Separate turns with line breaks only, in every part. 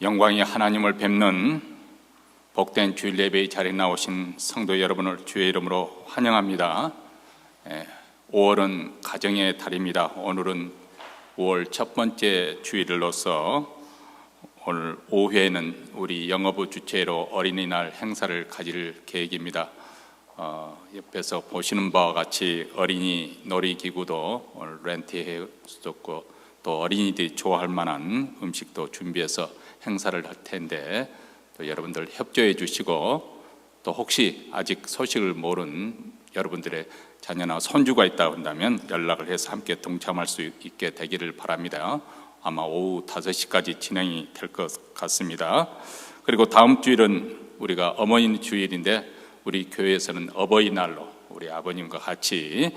영광이 하나님을 뵙는 복된 주일 예배의 자리에 나오신 성도 여러분을 주의 이름으로 환영합니다. 5월은 가정의 달입니다. 오늘은 5월 첫 번째 주일로서 오늘 오후에는 우리 영어부 주최로 어린이날 행사를 가질 계획입니다. 옆에서 보시는 바와 같이 어린이 놀이기구도 오늘 렌트해 줬고, 또 어린이들이 좋아할 만한 음식도 준비해서 행사를 할 텐데, 또 여러분들 협조해 주시고, 또 혹시 아직 소식을 모르는 여러분들의 자녀나 손주가 있다고 한다면 연락을 해서 함께 동참할 수 있게 되기를 바랍니다. 아마 오후 5시까지 진행이 될 것 같습니다. 그리고 다음 주일은 우리가 어머니 주일인데, 우리 교회에서는 어버이날로 우리 아버님과 같이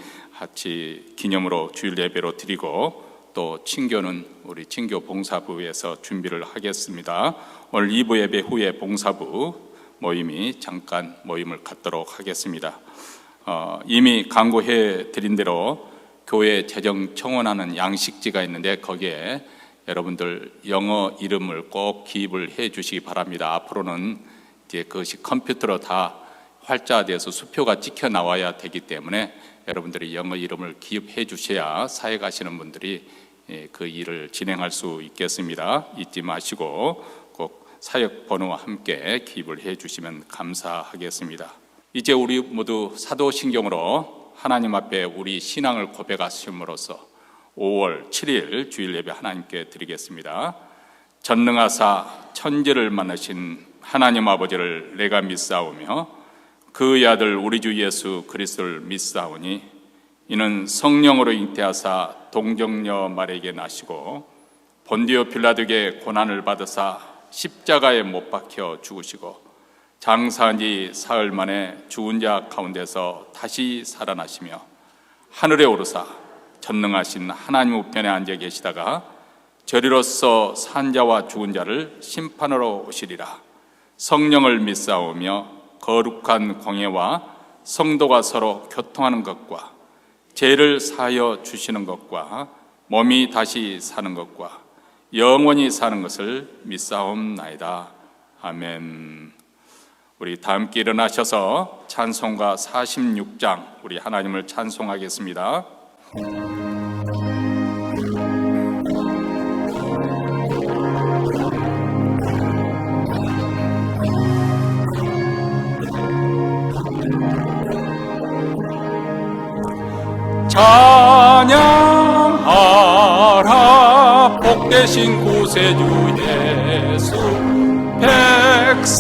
기념으로 주일 예배로 드리고, 또 친교는 우리 친교 봉사부에서 준비를 하겠습니다. 오늘 2부 예배 후에 봉사부 모임이 잠깐 모임을 갖도록 하겠습니다. 이미 광고해 드린 대로 교회 재정 청원하는 양식지가 있는데, 거기에 여러분들 영어 이름을 꼭 기입을 해 주시기 바랍니다. 앞으로는 이제 그것이 컴퓨터로 다 활자돼서 수표가 찍혀 나와야 되기 때문에 여러분들이 영어 이름을 기입해 주셔야 사회 가시는 분들이 그 일을 진행할 수 있겠습니다. 잊지 마시고 꼭 사역 번호와 함께 기입을 해 주시면 감사하겠습니다. 이제 우리 모두 사도신경으로 하나님 앞에 우리 신앙을 고백하심으로써 5월 7일 주일 예배 하나님께 드리겠습니다. 전능하사 천지를 만드신 하나님 아버지를 내가 믿사오며 그의 아들 우리 주 예수 그리스도를 믿사오니, 이는 성령으로 잉태하사 동정녀 마리아에게 나시고 본디오 빌라도에게 고난을 받으사 십자가에 못 박혀 죽으시고 장사한 지 사흘 만에 죽은 자 가운데서 다시 살아나시며 하늘에 오르사 전능하신 하나님 우편에 앉아 계시다가 저리로서 산 자와 죽은 자를 심판하러 오시리라. 성령을 믿사오며 거룩한 공예와 성도가 서로 교통하는 것과 죄를 사하여 주시는 것과 몸이 다시 사는 것과 영원히 사는 것을 믿사옵나이다. 아멘. 우리 다 함께 일어나셔서 찬송가 46장 우리 하나님을 찬송하겠습니다. 찬양하라 복되신 구세주 예수, 백성들아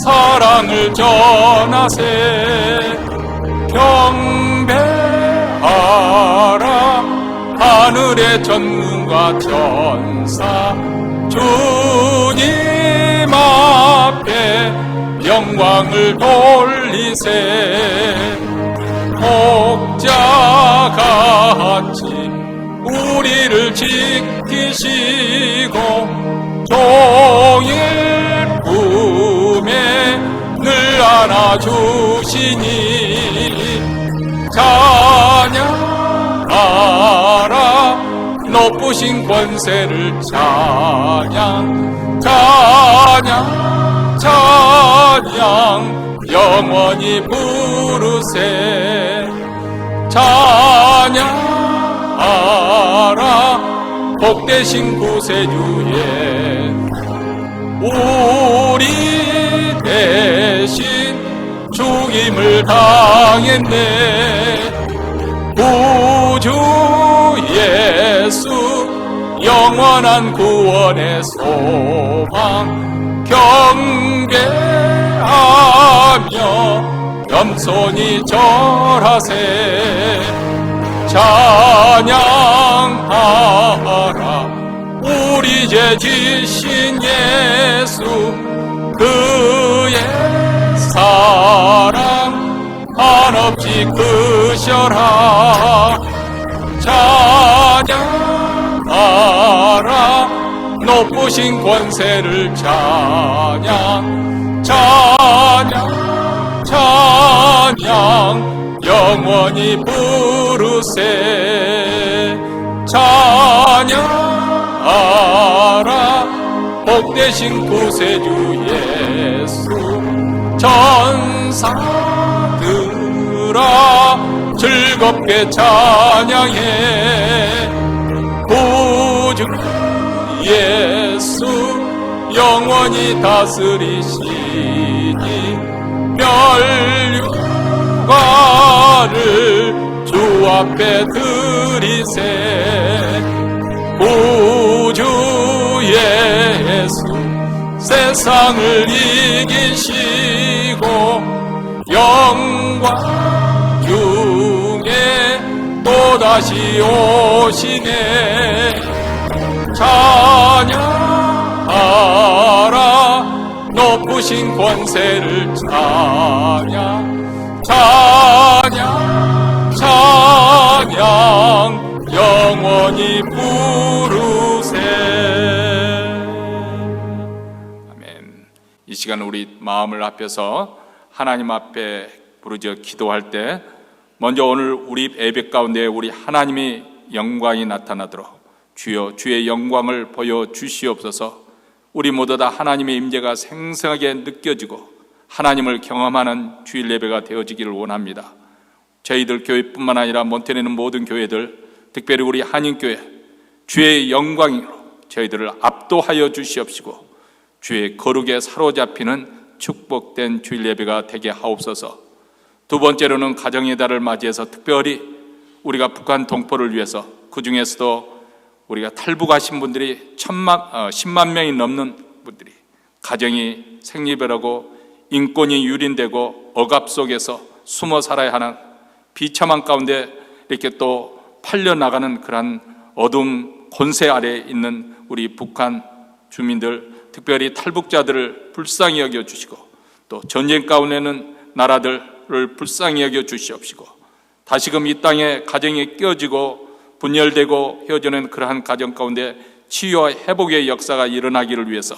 사랑을 전하세. 경배하라 하늘의 전문가 천사, 주님 앞에 영광을 돌리세. 목자같이 우리를 지키시고 종일 품에 늘 안아주시니, 찬양하라 높으신 권세를 찬양, 찬양, 찬양 영원히 부르세. 찬양하라 복되신 구세주에 우리 대신 죽임을 당했네. 구주 예수 영원한 구원의 소망, 경배하며 겸손히 절하세. 찬양하라 우리 죄 지신 예수, 그의 사랑 한없이 크셔라. 찬양하라 높으신 권세를 찬양, 찬양, 찬양 영원히 부르세. 찬양 복되신 구세주 예수 천사들아 즐겁게 찬양해 구주 예수 영원히 다스리시니 멸류관을 주 앞에 드리세 구주 예수 세상을 이기시고 영광 중에 또다시 오시네 찬양하라 높으신 권세를 찬양 찬양 찬양 영원히 부르세. 아멘. 이 시간 우리 마음을 합해서 하나님 앞에 부르짖어 기도할 때 먼저 오늘 우리 예배 가운데 우리 하나님의 영광이 나타나도록 주여 주의 영광을 보여주시옵소서. 우리 모두 다 하나님의 임재가 생생하게 느껴지고 하나님을 경험하는 주일 예배가 되어지기를 원합니다. 저희들 교회뿐만 아니라 몬테네는 모든 교회들, 특별히 우리 한인교회 주의 영광으로 저희들을 압도하여 주시옵시고 주의 거룩에 사로잡히는 축복된 주일 예배가 되게 하옵소서. 두 번째로는 가정의 달을 맞이해서 특별히 우리가 북한 동포를 위해서, 그 중에서도 우리가 탈북하신 분들이 10만 명이 넘는 분들이 가정이 생리별하고 인권이 유린되고 억압 속에서 숨어 살아야 하는 비참한 가운데 이렇게 또 팔려나가는 그러한 어둠 권세 아래에 있는 우리 북한 주민들, 특별히 탈북자들을 불쌍히 여겨주시고 또 전쟁 가운데는 나라들을 불쌍히 여겨주시옵시고 다시금 이 땅에 가정이 깨어지고 분열되고 헤어지는 그러한 가정 가운데 치유와 회복의 역사가 일어나기를 위해서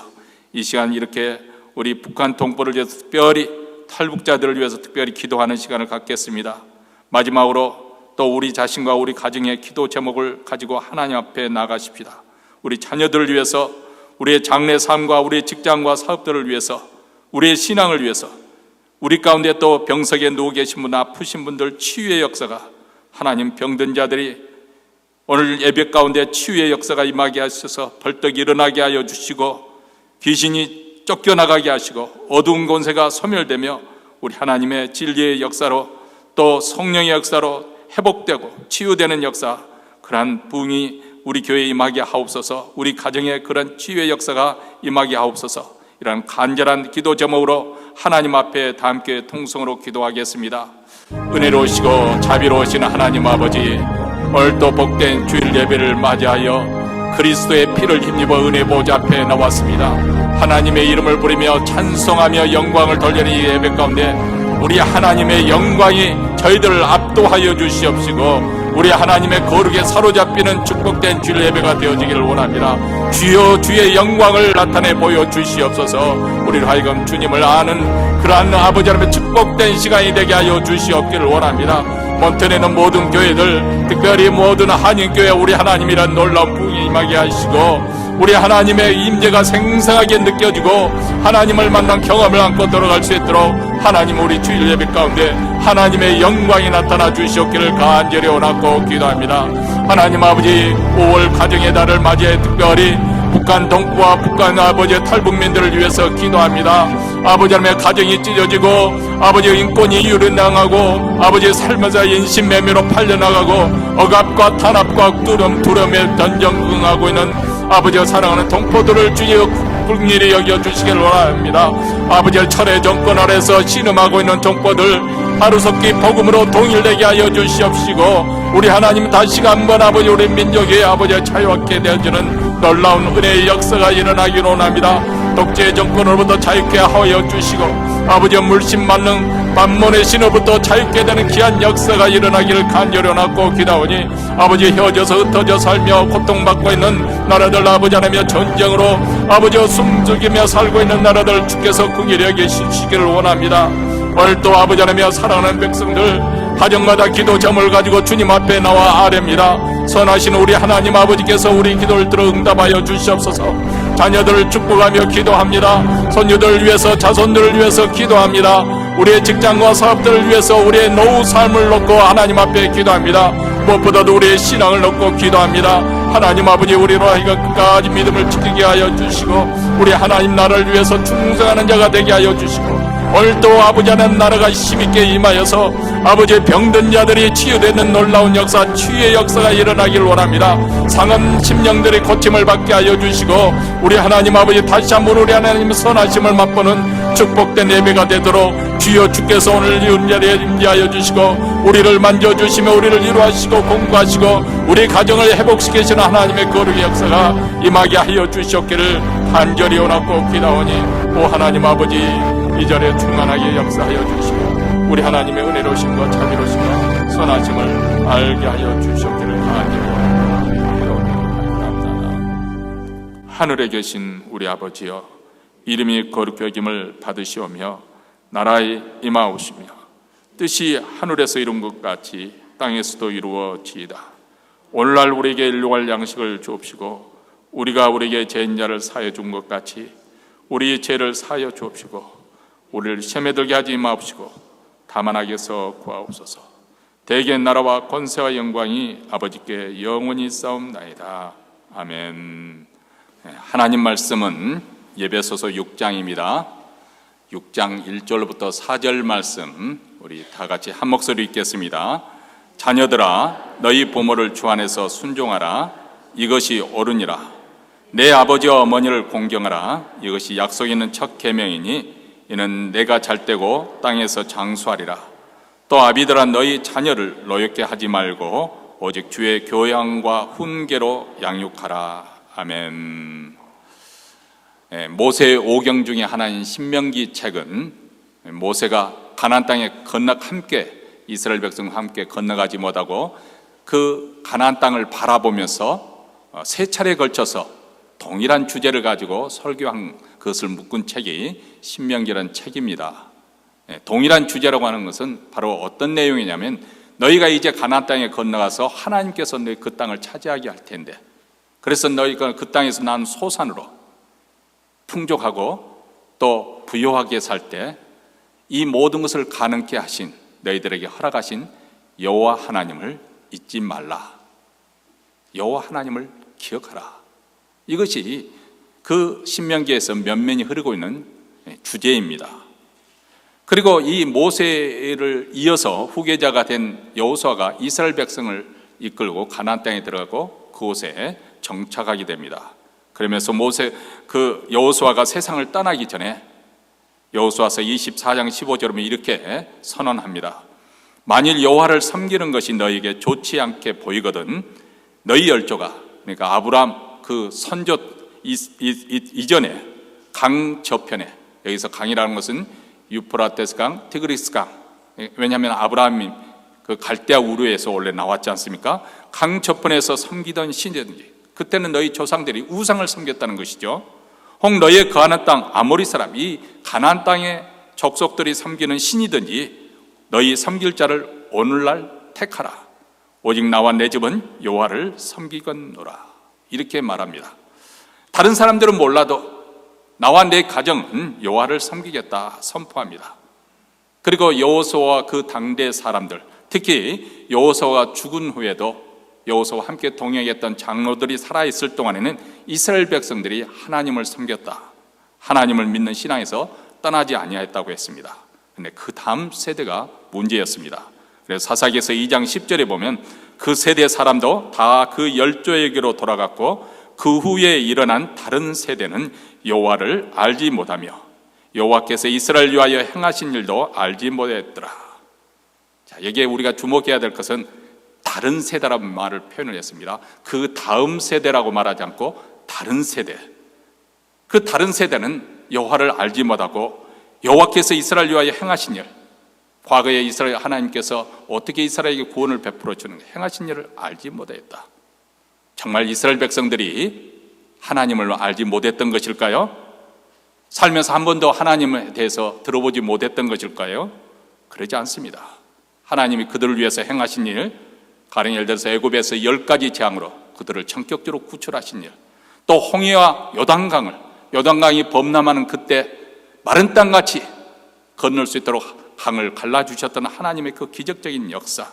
이 시간 이렇게 우리 북한 동포를 위해서 특별히 탈북자들을 위해서 특별히 기도하는 시간을 갖겠습니다. 마지막으로 또 우리 자신과 우리 가정의 기도 제목을 가지고 하나님 앞에 나가십시다. 우리 자녀들을 위해서, 우리의 장래 삶과 우리의 직장과 사업들을 위해서, 우리의 신앙을 위해서, 우리 가운데 또 병석에 누워 계신 분, 아프신 분들 치유의 역사가, 하나님 병든 자들이 오늘 예배 가운데 치유의 역사가 임하게 하셔서 벌떡 일어나게 하여 주시고 귀신이 쫓겨나가게 하시고 어두운 권세가 소멸되며 우리 하나님의 진리의 역사로 또 성령의 역사로 회복되고 치유되는 역사, 그러한 부흥이 우리 교회에 임하게 하옵소서. 우리 가정에 그런 치유의 역사가 임하게 하옵소서. 이러한 간절한 기도 제목으로 하나님 앞에 다 함께 통성으로 기도하겠습니다. 은혜로우시고 자비로우신 하나님 아버지, 오늘도 복된 주일 예배를 맞이하여 그리스도의 피를 힘입어 은혜 보좌 앞에 나왔습니다. 하나님의 이름을 부르며 찬송하며 영광을 돌리는 이 예배 가운데 우리 하나님의 영광이 저희들을 압도하여 주시옵시고 우리 하나님의 거룩에 사로잡히는 축복된 주일 예배가 되어지기를 원합니다. 주여 주의 영광을 나타내 보여주시옵소서. 우리를 하여금 주님을 아는 그러한 아버지 하나님의 축복된 시간이 되게 하여 주시옵기를 원합니다. 몬테네는 모든 교회들, 특별히 모든 한인교회 우리 하나님이란 놀라운 부흥이 임하게 하시고 우리 하나님의 임재가 생생하게 느껴지고 하나님을 만난 경험을 안고 들어갈 수 있도록 하나님 우리 주일 예배 가운데 하나님의 영광이 나타나 주시옵기를 간절히 원하고 기도합니다. 하나님 아버지, 5월 가정의 달을 맞이해 특별히 북한 동포와 북한 아버지의 탈북민들을 위해서 기도합니다. 아버지 하나님의 가정이 찢어지고 아버지의 인권이 유린당하고 아버지의 삶에서 인신매매로 팔려나가고 억압과 탄압과 두려움에 전전긍긍하고 있는 아버지가 사랑하는 동포들을 주여 불길히 여겨주시기를 원합니다. 아버지의 철의 정권 아래서 신음하고 있는 동포들 하루속히 복음으로 동일되게 하여 주시옵시고 우리 하나님 다시금 한번 아버지 우리 민족의 아버지의 자유롭게 되어지는 놀라운 은혜의 역사가 일어나기를 원합니다. 독재 정권으로부터 자유케 하여 주시고 아버지의 물씬 만능 만몬의 신으로부터 자유케 되는 귀한 역사가 일어나기를 간절히 원하고 기도하오니 아버지 헤어져서 흩어져 살며 고통받고 있는 나라들 아버지 하나님의 전쟁으로 아버지와 숨죽이며 살고 있는 나라들 주께서 긍휼히 여기시기를 원합니다. 오늘도 아버지 하나님의 사랑하는 백성들 가정마다 기도 제목을 가지고 주님 앞에 나와 아뢰입니다. 선하신 우리 하나님 아버지께서 우리 기도를 들어 응답하여 주시옵소서. 자녀들을 축복하며 기도합니다. 손주들을 위해서, 자손들을 위해서 기도합니다. 우리의 직장과 사업들을 위해서 우리의 노후 삶을 놓고 하나님 앞에 기도합니다. 무엇보다도 우리의 신앙을 놓고 기도합니다. 하나님 아버지, 우리로 하여금 끝까지 믿음을 지키게 하여 주시고 우리 하나님 나라를 위해서 충성하는 자가 되게 하여 주시고 오늘도 아버지 하나님 나라가 힘있게 임하여서 아버지의 병든 자들이 치유되는 놀라운 역사, 치유의 역사가 일어나길 원합니다. 상한 심령들이 고침을 받게 하여 주시고 우리 하나님 아버지 다시 한번 우리 하나님 선하심을 맛보는 축복된 예배가 되도록 주여 주께서 오늘 이 자리에 임재하여 주시고 우리를 만져주시며 우리를 위로하시고 공부하시고 우리 가정을 회복시키시는 하나님의 거룩의 역사가 임하게 하여 주시옵기를 간절히 원하고 기도하오니 오 하나님 아버지, 이 자리에 충만하게 역사하여 주시고 우리 하나님의 은혜로우심과 자비로우심과 선하심을 알게 하여 주시옵기를 간절히 원하고 감사합니다. 하늘에 계신 우리 아버지여, 이름이 거룩히 여김을 받으시오며 나라에 임하오시며 뜻이 하늘에서 이룬 것 같이 땅에서도 이루어지이다. 오늘날 우리에게 일용할 양식을 주옵시고 우리가 우리에게 죄인 자를 사하여 준 것 같이 우리의 죄를 사하여 주옵시고 우리를 시험에 들게 하지 마옵시고 다만 악에서 구하옵소서. 대개 나라와 권세와 영광이 아버지께 영원히 싸움나이다. 아멘. 하나님 말씀은 에베소서 6장입니다. 6장 1절부터 4절 말씀 우리 다 같이 한 목소리 읽겠습니다. 자녀들아, 너희 부모를 주 안에서 순종하라. 이것이 옳으니라. 내 아버지와 어머니를 공경하라. 이것이 약속 있는 첫 계명이니 이는 내가 잘되고 땅에서 장수하리라. 또 아비들아, 너희 자녀를 노엽게 하지 말고 오직 주의 교양과 훈계로 양육하라. 아멘. 모세의 오경 중에 하나인 신명기 책은 모세가 가나안 땅에 함께 이스라엘 백성과 함께 건너가지 못하고 그 가나안 땅을 바라보면서 세 차례에 걸쳐서 동일한 주제를 가지고 설교한 그것을 묶은 책이 신명기라는 책입니다. 동일한 주제라고 하는 것은 바로 어떤 내용이냐면 너희가 이제 가나안 땅에 건너가서 하나님께서 너희 그 땅을 차지하게 할 텐데 그래서 너희가 그 땅에서 난 소산으로 풍족하고 또 부요하게 살 때 이 모든 것을 가능케 하신 너희들에게 허락하신 여호와 하나님을 잊지 말라. 여호와 하나님을 기억하라. 이것이 그 신명기에서 면면이 흐르고 있는 주제입니다. 그리고 이 모세를 이어서 후계자가 된 여호수아가 이스라엘 백성을 이끌고 가나안 땅에 들어가고 그곳에 정착하게 됩니다. 그러면서 여호수아가 세상을 떠나기 전에 여호수아서 24장 15절에 이렇게 선언합니다. 만일 여호와를 섬기는 것이 너희에게 좋지 않게 보이거든 너희 열조가, 그러니까 아브라함 그 선조 이전에 강 저편에, 여기서 강이라는 것은 유프라테스 강, 티그리스 강, 왜냐하면 아브라함이 그 갈대아 우르에서 원래 나왔지 않습니까? 강 저편에서 섬기던 신이든지, 그때는 너희 조상들이 우상을 섬겼다는 것이죠. 혹 너희의 거하는 땅 아모리 사람, 이 가나안 땅의 족속들이 섬기는 신이든지 너희 섬길 자를 오늘날 택하라. 오직 나와 내 집은 여호와를 섬기겠노라. 이렇게 말합니다. 다른 사람들은 몰라도 나와 내 가정은 여호와를 섬기겠다 선포합니다. 그리고 여호수아와 그 당대 사람들, 특히 여호수아가 죽은 후에도 여호수아와 함께 동행했던 장로들이 살아있을 동안에는 이스라엘 백성들이 하나님을 섬겼다, 하나님을 믿는 신앙에서 떠나지 아니하였다고 했습니다. 그런데 그 다음 세대가 문제였습니다. 그래서 사사기에서 2장 10절에 보면 그 세대 사람도 다 그 열조에게로 돌아갔고 그 후에 일어난 다른 세대는 여호와를 알지 못하며 여호와께서 이스라엘 위하여 행하신 일도 알지 못했더라. 자, 여기에 우리가 주목해야 될 것은 다른 세대라는 말을 표현을 했습니다. 그 다음 세대라고 말하지 않고 다른 세대. 그 다른 세대는 여호와를 알지 못하고 여호와께서 이스라엘 위하여 행하신 일, 과거에 이스라엘 하나님께서 어떻게 이스라엘에게 구원을 베풀어 주는 행하신 일을 알지 못했다. 정말 이스라엘 백성들이 하나님을 알지 못했던 것일까요? 살면서 한 번도 하나님에 대해서 들어보지 못했던 것일까요? 그러지 않습니다. 하나님이 그들을 위해서 행하신 일, 가령 예를 들어서 애굽에서 10가지 재앙으로 그들을 전격적으로 구출하신 일, 또 홍해와 요단강이 범람하는 그때 마른 땅같이 건널 수 있도록 강을 갈라주셨던 하나님의 그 기적적인 역사,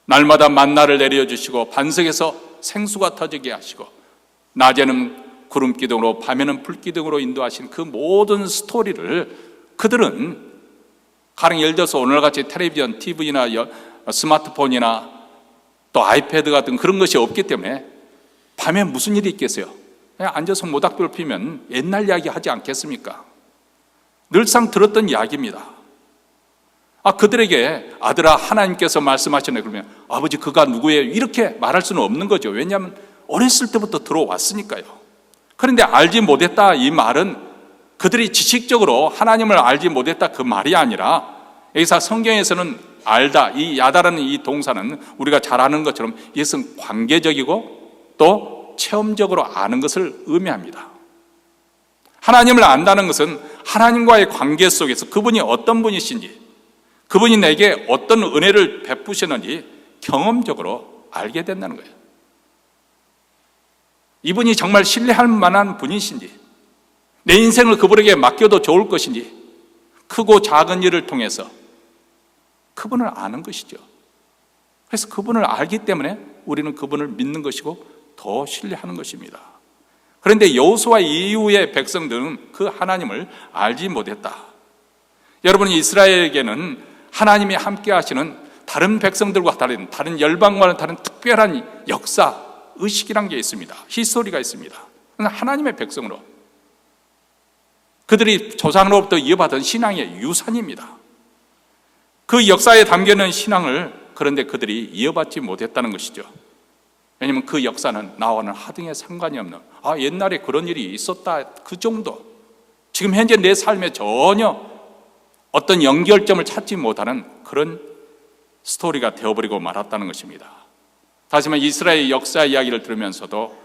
날마다 만나를 내려주시고 반석에서 생수가 터지게 하시고 낮에는 구름 기둥으로 밤에는 불 기둥으로 인도하신 그 모든 스토리를 그들은 가령 예를 들어서 오늘같이 텔레비전, TV나 스마트폰이나 또 아이패드 같은 그런 것이 없기 때문에 밤에 무슨 일이 있겠어요? 그냥 앉아서 모닥불 피면 옛날 이야기 하지 않겠습니까? 늘상 들었던 이야기입니다. 그들에게 아들아 하나님께서 말씀하셨네 그러면 아버지 그가 누구예요? 이렇게 말할 수는 없는 거죠. 왜냐하면 어렸을 때부터 들어왔으니까요. 그런데 알지 못했다 이 말은 그들이 지식적으로 하나님을 알지 못했다 그 말이 아니라 여기서 성경에서는 알다, 이 야다라는 이 동사는 우리가 잘 아는 것처럼 이것은 관계적이고 또 체험적으로 아는 것을 의미합니다. 하나님을 안다는 것은 하나님과의 관계 속에서 그분이 어떤 분이신지, 그분이 내게 어떤 은혜를 베푸시는지 경험적으로 알게 된다는 거예요. 이분이 정말 신뢰할 만한 분이신지, 내 인생을 그분에게 맡겨도 좋을 것인지, 크고 작은 일을 통해서 그분을 아는 것이죠. 그래서 그분을 알기 때문에 우리는 그분을 믿는 것이고 더 신뢰하는 것입니다. 그런데 여호수아 이후의 백성들은 그 하나님을 알지 못했다. 여러분, 이스라엘에게는 하나님이 함께 하시는 다른 백성들과 다른 열방과는 다른 특별한 역사, 의식이란 게 있습니다. 히스토리가 있습니다. 하나님의 백성으로 그들이 조상으로부터 이어받은 신앙의 유산입니다. 그 역사에 담겨있는 신앙을 그런데 그들이 이어받지 못했다는 것이죠. 왜냐하면 그 역사는 나와는 하등에 상관이 없는 옛날에 그런 일이 있었다 그 정도, 지금 현재 내 삶에 전혀 어떤 연결점을 찾지 못하는 그런 스토리가 되어버리고 말았다는 것입니다. 다시 말해 이스라엘 역사 이야기를 들으면서도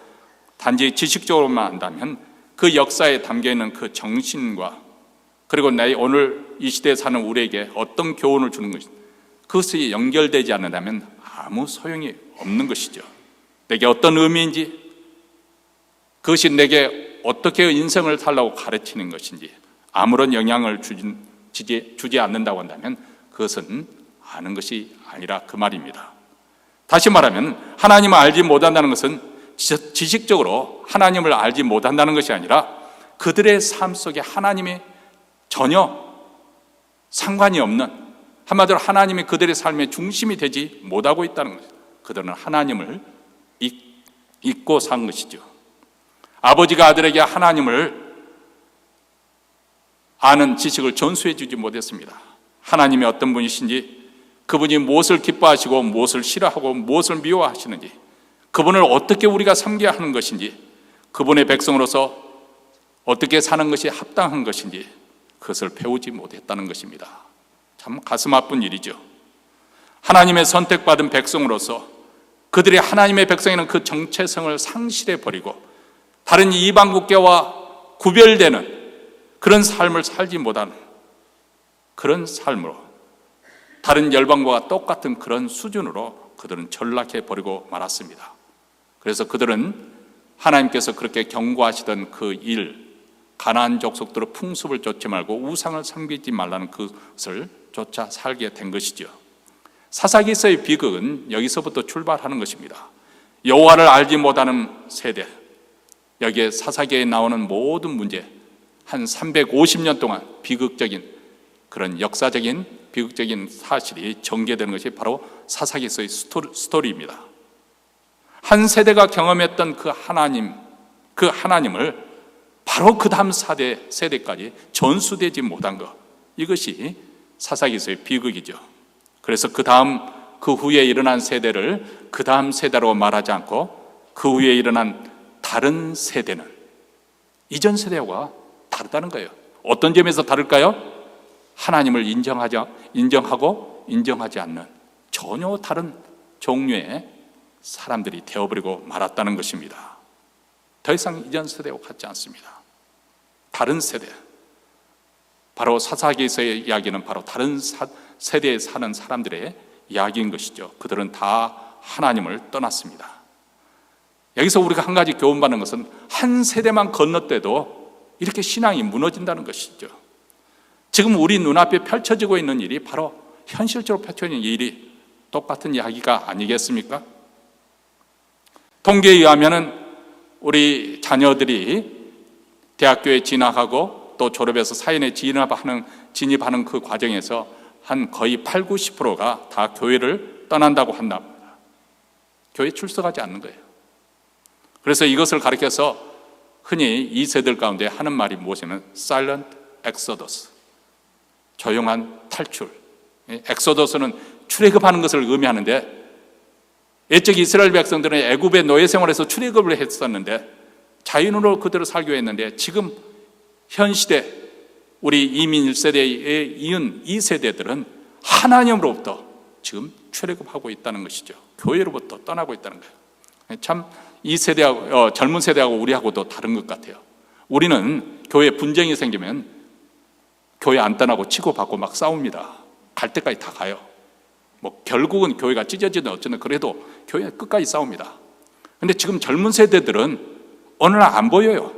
단지 지식적으로만 안다면 그 역사에 담겨있는 그 정신과 그리고 오늘 이 시대에 사는 우리에게 어떤 교훈을 주는 것인지 그것이 연결되지 않는다면 아무 소용이 없는 것이죠. 내게 어떤 의미인지, 그것이 내게 어떻게 인생을 살라고 가르치는 것인지 아무런 영향을 주지 않는다고 한다면 그것은 아는 것이 아니라 그 말입니다. 다시 말하면 하나님을 알지 못한다는 것은 지식적으로 하나님을 알지 못한다는 것이 아니라 그들의 삶 속에 하나님이 전혀 상관이 없는, 한마디로 하나님이 그들의 삶의 중심이 되지 못하고 있다는 것이죠. 그들은 하나님을 잊고 산 것이죠. 아버지가 아들에게 하나님을 아는 지식을 전수해 주지 못했습니다. 하나님이 어떤 분이신지, 그분이 무엇을 기뻐하시고 무엇을 싫어하고 무엇을 미워하시는지, 그분을 어떻게 우리가 섬겨야 하는 것인지, 그분의 백성으로서 어떻게 사는 것이 합당한 것인지 그것을 배우지 못했다는 것입니다. 참 가슴 아픈 일이죠. 하나님의 선택받은 백성으로서 그들이 하나님의 백성에는 그 정체성을 상실해버리고 다른 이방 국가와 구별되는 그런 삶을 살지 못하는 그런 삶으로, 다른 열방과 똑같은 그런 수준으로 그들은 전락해버리고 말았습니다. 그래서 그들은 하나님께서 그렇게 경고하시던 그 일, 가나안 족속들의 풍습을 좇지 말고 우상을 섬기지 말라는 그것을 쫓아 살게 된 것이죠. 사사기서의 비극은 여기서부터 출발하는 것입니다. 여호와를 알지 못하는 세대, 여기에 사사기에 나오는 모든 문제, 한 350년 동안 비극적인 그런 역사적인 비극적인 사실이 전개되는 것이 바로 사사기서의 스토리입니다. 한 세대가 경험했던 그 하나님을 바로 그 다음 세대까지 전수되지 못한 것, 이것이 사사기서의 비극이죠. 그래서 그 후에 일어난 세대를 그 다음 세대로 말하지 않고 그 후에 일어난 다른 세대는 이전 세대와 다르다는 거예요. 어떤 점에서 다를까요? 하나님을 인정하고 인정하지 않는 전혀 다른 종류의 사람들이 되어버리고 말았다는 것입니다. 더 이상 이전 세대와 같지 않습니다. 다른 세대, 바로 사사기에서의 이야기는 바로 다른 세대에 사는 사람들의 이야기인 것이죠. 그들은 다 하나님을 떠났습니다. 여기서 우리가 한 가지 교훈받는 것은 한 세대만 건너뛰어도 이렇게 신앙이 무너진다는 것이죠. 지금 우리 눈앞에 펼쳐지고 있는 일이 바로 현실적으로 펼쳐지는 일이 똑같은 이야기가 아니겠습니까? 통계에 의하면 우리 자녀들이 대학교에 진학하고 또 졸업해서 사회에 진입하는 그 과정에서 한 거의 80~90%가 다 교회를 떠난다고 한답니다. 교회 출석하지 않는 거예요. 그래서 이것을 가리켜서 흔히 2세들 가운데 하는 말이 무엇이냐면 Silent Exodus, 조용한 탈출. 엑소더스는 출애굽하는 것을 의미하는데, 옛적 이스라엘 백성들은 애굽의 노예 생활에서 출애굽을 했었는데 자유인으로 그대로 살기로 했는데, 지금 현 시대 우리 이민 1세대에 이은 2세대들은 하나님으로부터 지금 출애굽하고 있다는 것이죠. 교회로부터 떠나고 있다는 거예요. 참 이 세대하고 젊은 세대하고 우리하고도 다른 것 같아요. 우리는 교회 분쟁이 생기면 교회 안 떠나고 치고받고 막 싸웁니다. 갈 때까지 다 가요. 뭐 결국은 교회가 찢어지든 어쩌든 그래도 교회 끝까지 싸웁니다. 근데 지금 젊은 세대들은 어느 날 안 보여요.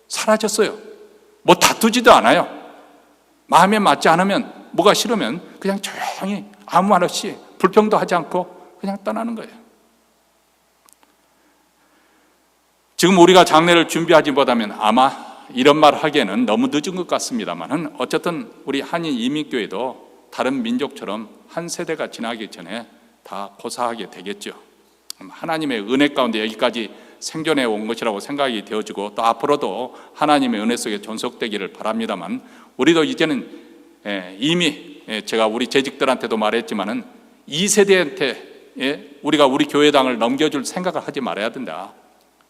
사라졌어요. 뭐 다투지도 않아요. 마음에 맞지 않으면, 뭐가 싫으면 그냥 조용히 아무 말 없이 불평도 하지 않고 그냥 떠나는 거예요. 지금 우리가 장례를 준비하지 못하면 아마 이런 말 하기에는 너무 늦은 것 같습니다만은, 어쨌든 우리 한인 이민교회도 다른 민족처럼 한 세대가 지나기 전에 다 고사하게 되겠죠. 하나님의 은혜 가운데 여기까지 생존해 온 것이라고 생각이 되어지고, 또 앞으로도 하나님의 은혜 속에 존속되기를 바랍니다만, 우리도 이제는 이미 제가 우리 재직들한테도 말했지만은 2세대한테 우리가 우리 교회당을 넘겨줄 생각을 하지 말아야 된다.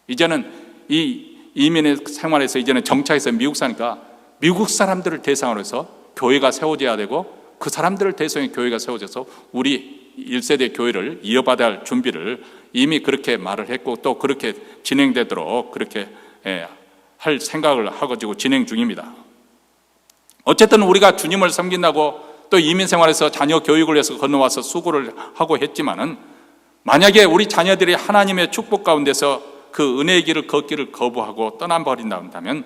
이제는 이 이민의 생활에서 이제는 정착해서 미국 사니까 미국 사람들을 대상으로 해서 교회가 세워져야 되고, 그 사람들을 대상에 교회가 세워져서 우리 1세대 교회를 이어받아야 할 준비를 이미 그렇게 말을 했고, 또 그렇게 진행되도록 그렇게 할 생각을 하고 진행 중입니다. 어쨌든 우리가 주님을 섬긴다고 또 이민 생활에서 자녀 교육을 위해서 건너와서 수고를 하고 했지만은, 만약에 우리 자녀들이 하나님의 축복 가운데서 그 은혜의 길을 걷기를 거부하고 떠나버린다면,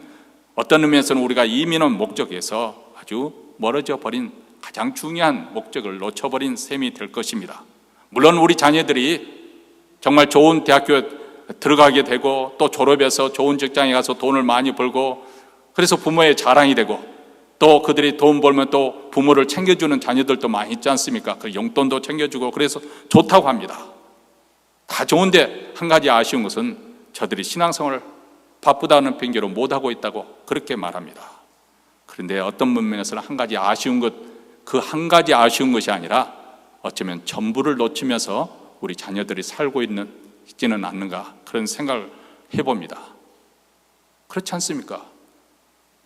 어떤 의미에서는 우리가 이민의 목적에서 아주 멀어져 버린, 가장 중요한 목적을 놓쳐버린 셈이 될 것입니다. 물론 우리 자녀들이 정말 좋은 대학교에 들어가게 되고, 또 졸업해서 좋은 직장에 가서 돈을 많이 벌고, 그래서 부모의 자랑이 되고, 또 그들이 돈 벌면 또 부모를 챙겨주는 자녀들도 많이 있지 않습니까? 그 용돈도 챙겨주고, 그래서 좋다고 합니다. 다 좋은데 한 가지 아쉬운 것은 저들이 신앙생활을 바쁘다는 핑계로 못하고 있다고 그렇게 말합니다. 그런데 어떤 면에서는 한 가지 아쉬운 것, 그 한 가지 아쉬운 것이 아니라 어쩌면 전부를 놓치면서 우리 자녀들이 살고 있지는 않는가, 그런 생각을 해봅니다. 그렇지 않습니까?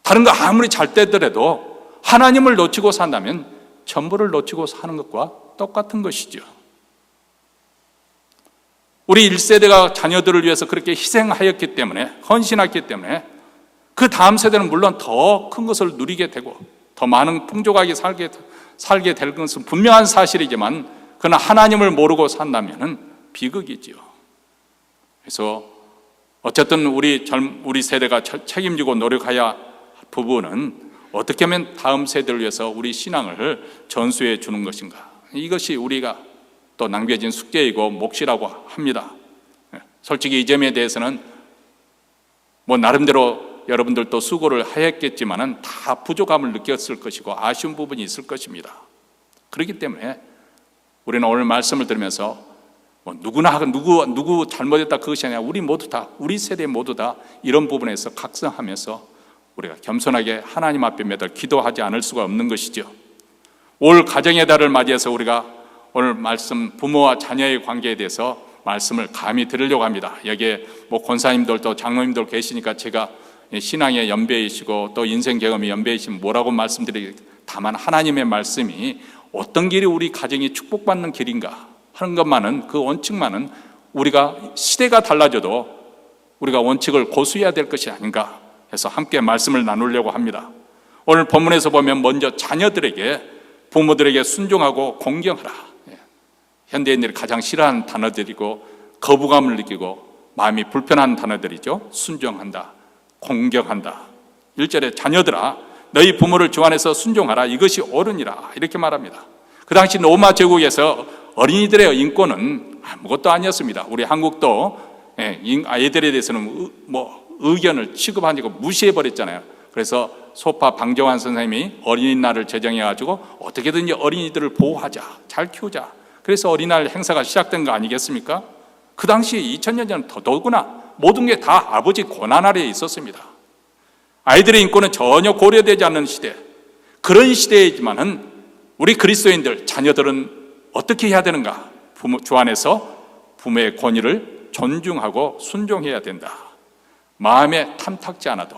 다른 거 아무리 잘 되더라도 하나님을 놓치고 산다면 전부를 놓치고 사는 것과 똑같은 것이죠. 우리 1세대가 자녀들을 위해서 그렇게 희생하였기 때문에, 헌신했기 때문에 그 다음 세대는 물론 더 큰 것을 누리게 되고 더 많은 풍족하게 살게 될 것은 분명한 사실이지만, 그러나 하나님을 모르고 산다면 비극이지요. 그래서 어쨌든 우리 세대가 책임지고 노력해야 할 부분은 어떻게 하면 다음 세대를 위해서 우리 신앙을 전수해 주는 것인가, 이것이 우리가 또 낭비해진 숙제이고 몫이라고 합니다. 솔직히 이 점에 대해서는 뭐 나름대로 여러분들도 수고를 하였겠지만은 다 부족함을 느꼈을 것이고 아쉬운 부분이 있을 것입니다. 그렇기 때문에 우리는 오늘 말씀을 들으면서 뭐 누구 잘못했다 그것이 아니라 우리 모두 다, 우리 세대 모두 다 이런 부분에서 각성하면서 우리가 겸손하게 하나님 앞에 매달 기도하지 않을 수가 없는 것이죠. 올 가정의 달을 맞이해서 우리가 오늘 말씀, 부모와 자녀의 관계에 대해서 말씀을 감히 드리려고 합니다. 여기에 뭐 권사님들도 장로님들 계시니까 제가 신앙의 연배이시고 또 인생 경험의 연배이시면 뭐라고 말씀드리기, 다만 하나님의 말씀이 어떤 길이 우리 가정이 축복받는 길인가 하는 것만은, 그 원칙만은 우리가 시대가 달라져도 우리가 원칙을 고수해야 될 것이 아닌가 해서 함께 말씀을 나누려고 합니다. 오늘 본문에서 보면 먼저 자녀들에게, 부모들에게 순종하고 공경하라, 현대인들이 가장 싫어하는 단어들이고 거부감을 느끼고 마음이 불편한 단어들이죠. 순종한다, 공경한다. 1절에 자녀들아 너희 부모를 주 안에서 순종하라, 이것이 옳으니라, 이렇게 말합니다. 그 당시 로마 제국에서 어린이들의 인권은 아무것도 아니었습니다. 우리 한국도 아이들에 대해서는 의견을 취급하고 무시해버렸잖아요. 그래서 소파 방정환 선생님이 어린이날을 제정해가지고 어떻게든지 어린이들을 보호하자, 잘 키우자. 그래서 어린이날 행사가 시작된 거 아니겠습니까? 그 당시 2000년 전 더더구나 모든 게 다 아버지 권한 아래에 있었습니다. 아이들의 인권은 전혀 고려되지 않는 시대, 그런 시대이지만은 우리 그리스도인들 자녀들은 어떻게 해야 되는가? 주 안에서 부모의 권위를 존중하고 순종해야 된다. 마음에 탐탁지 않아도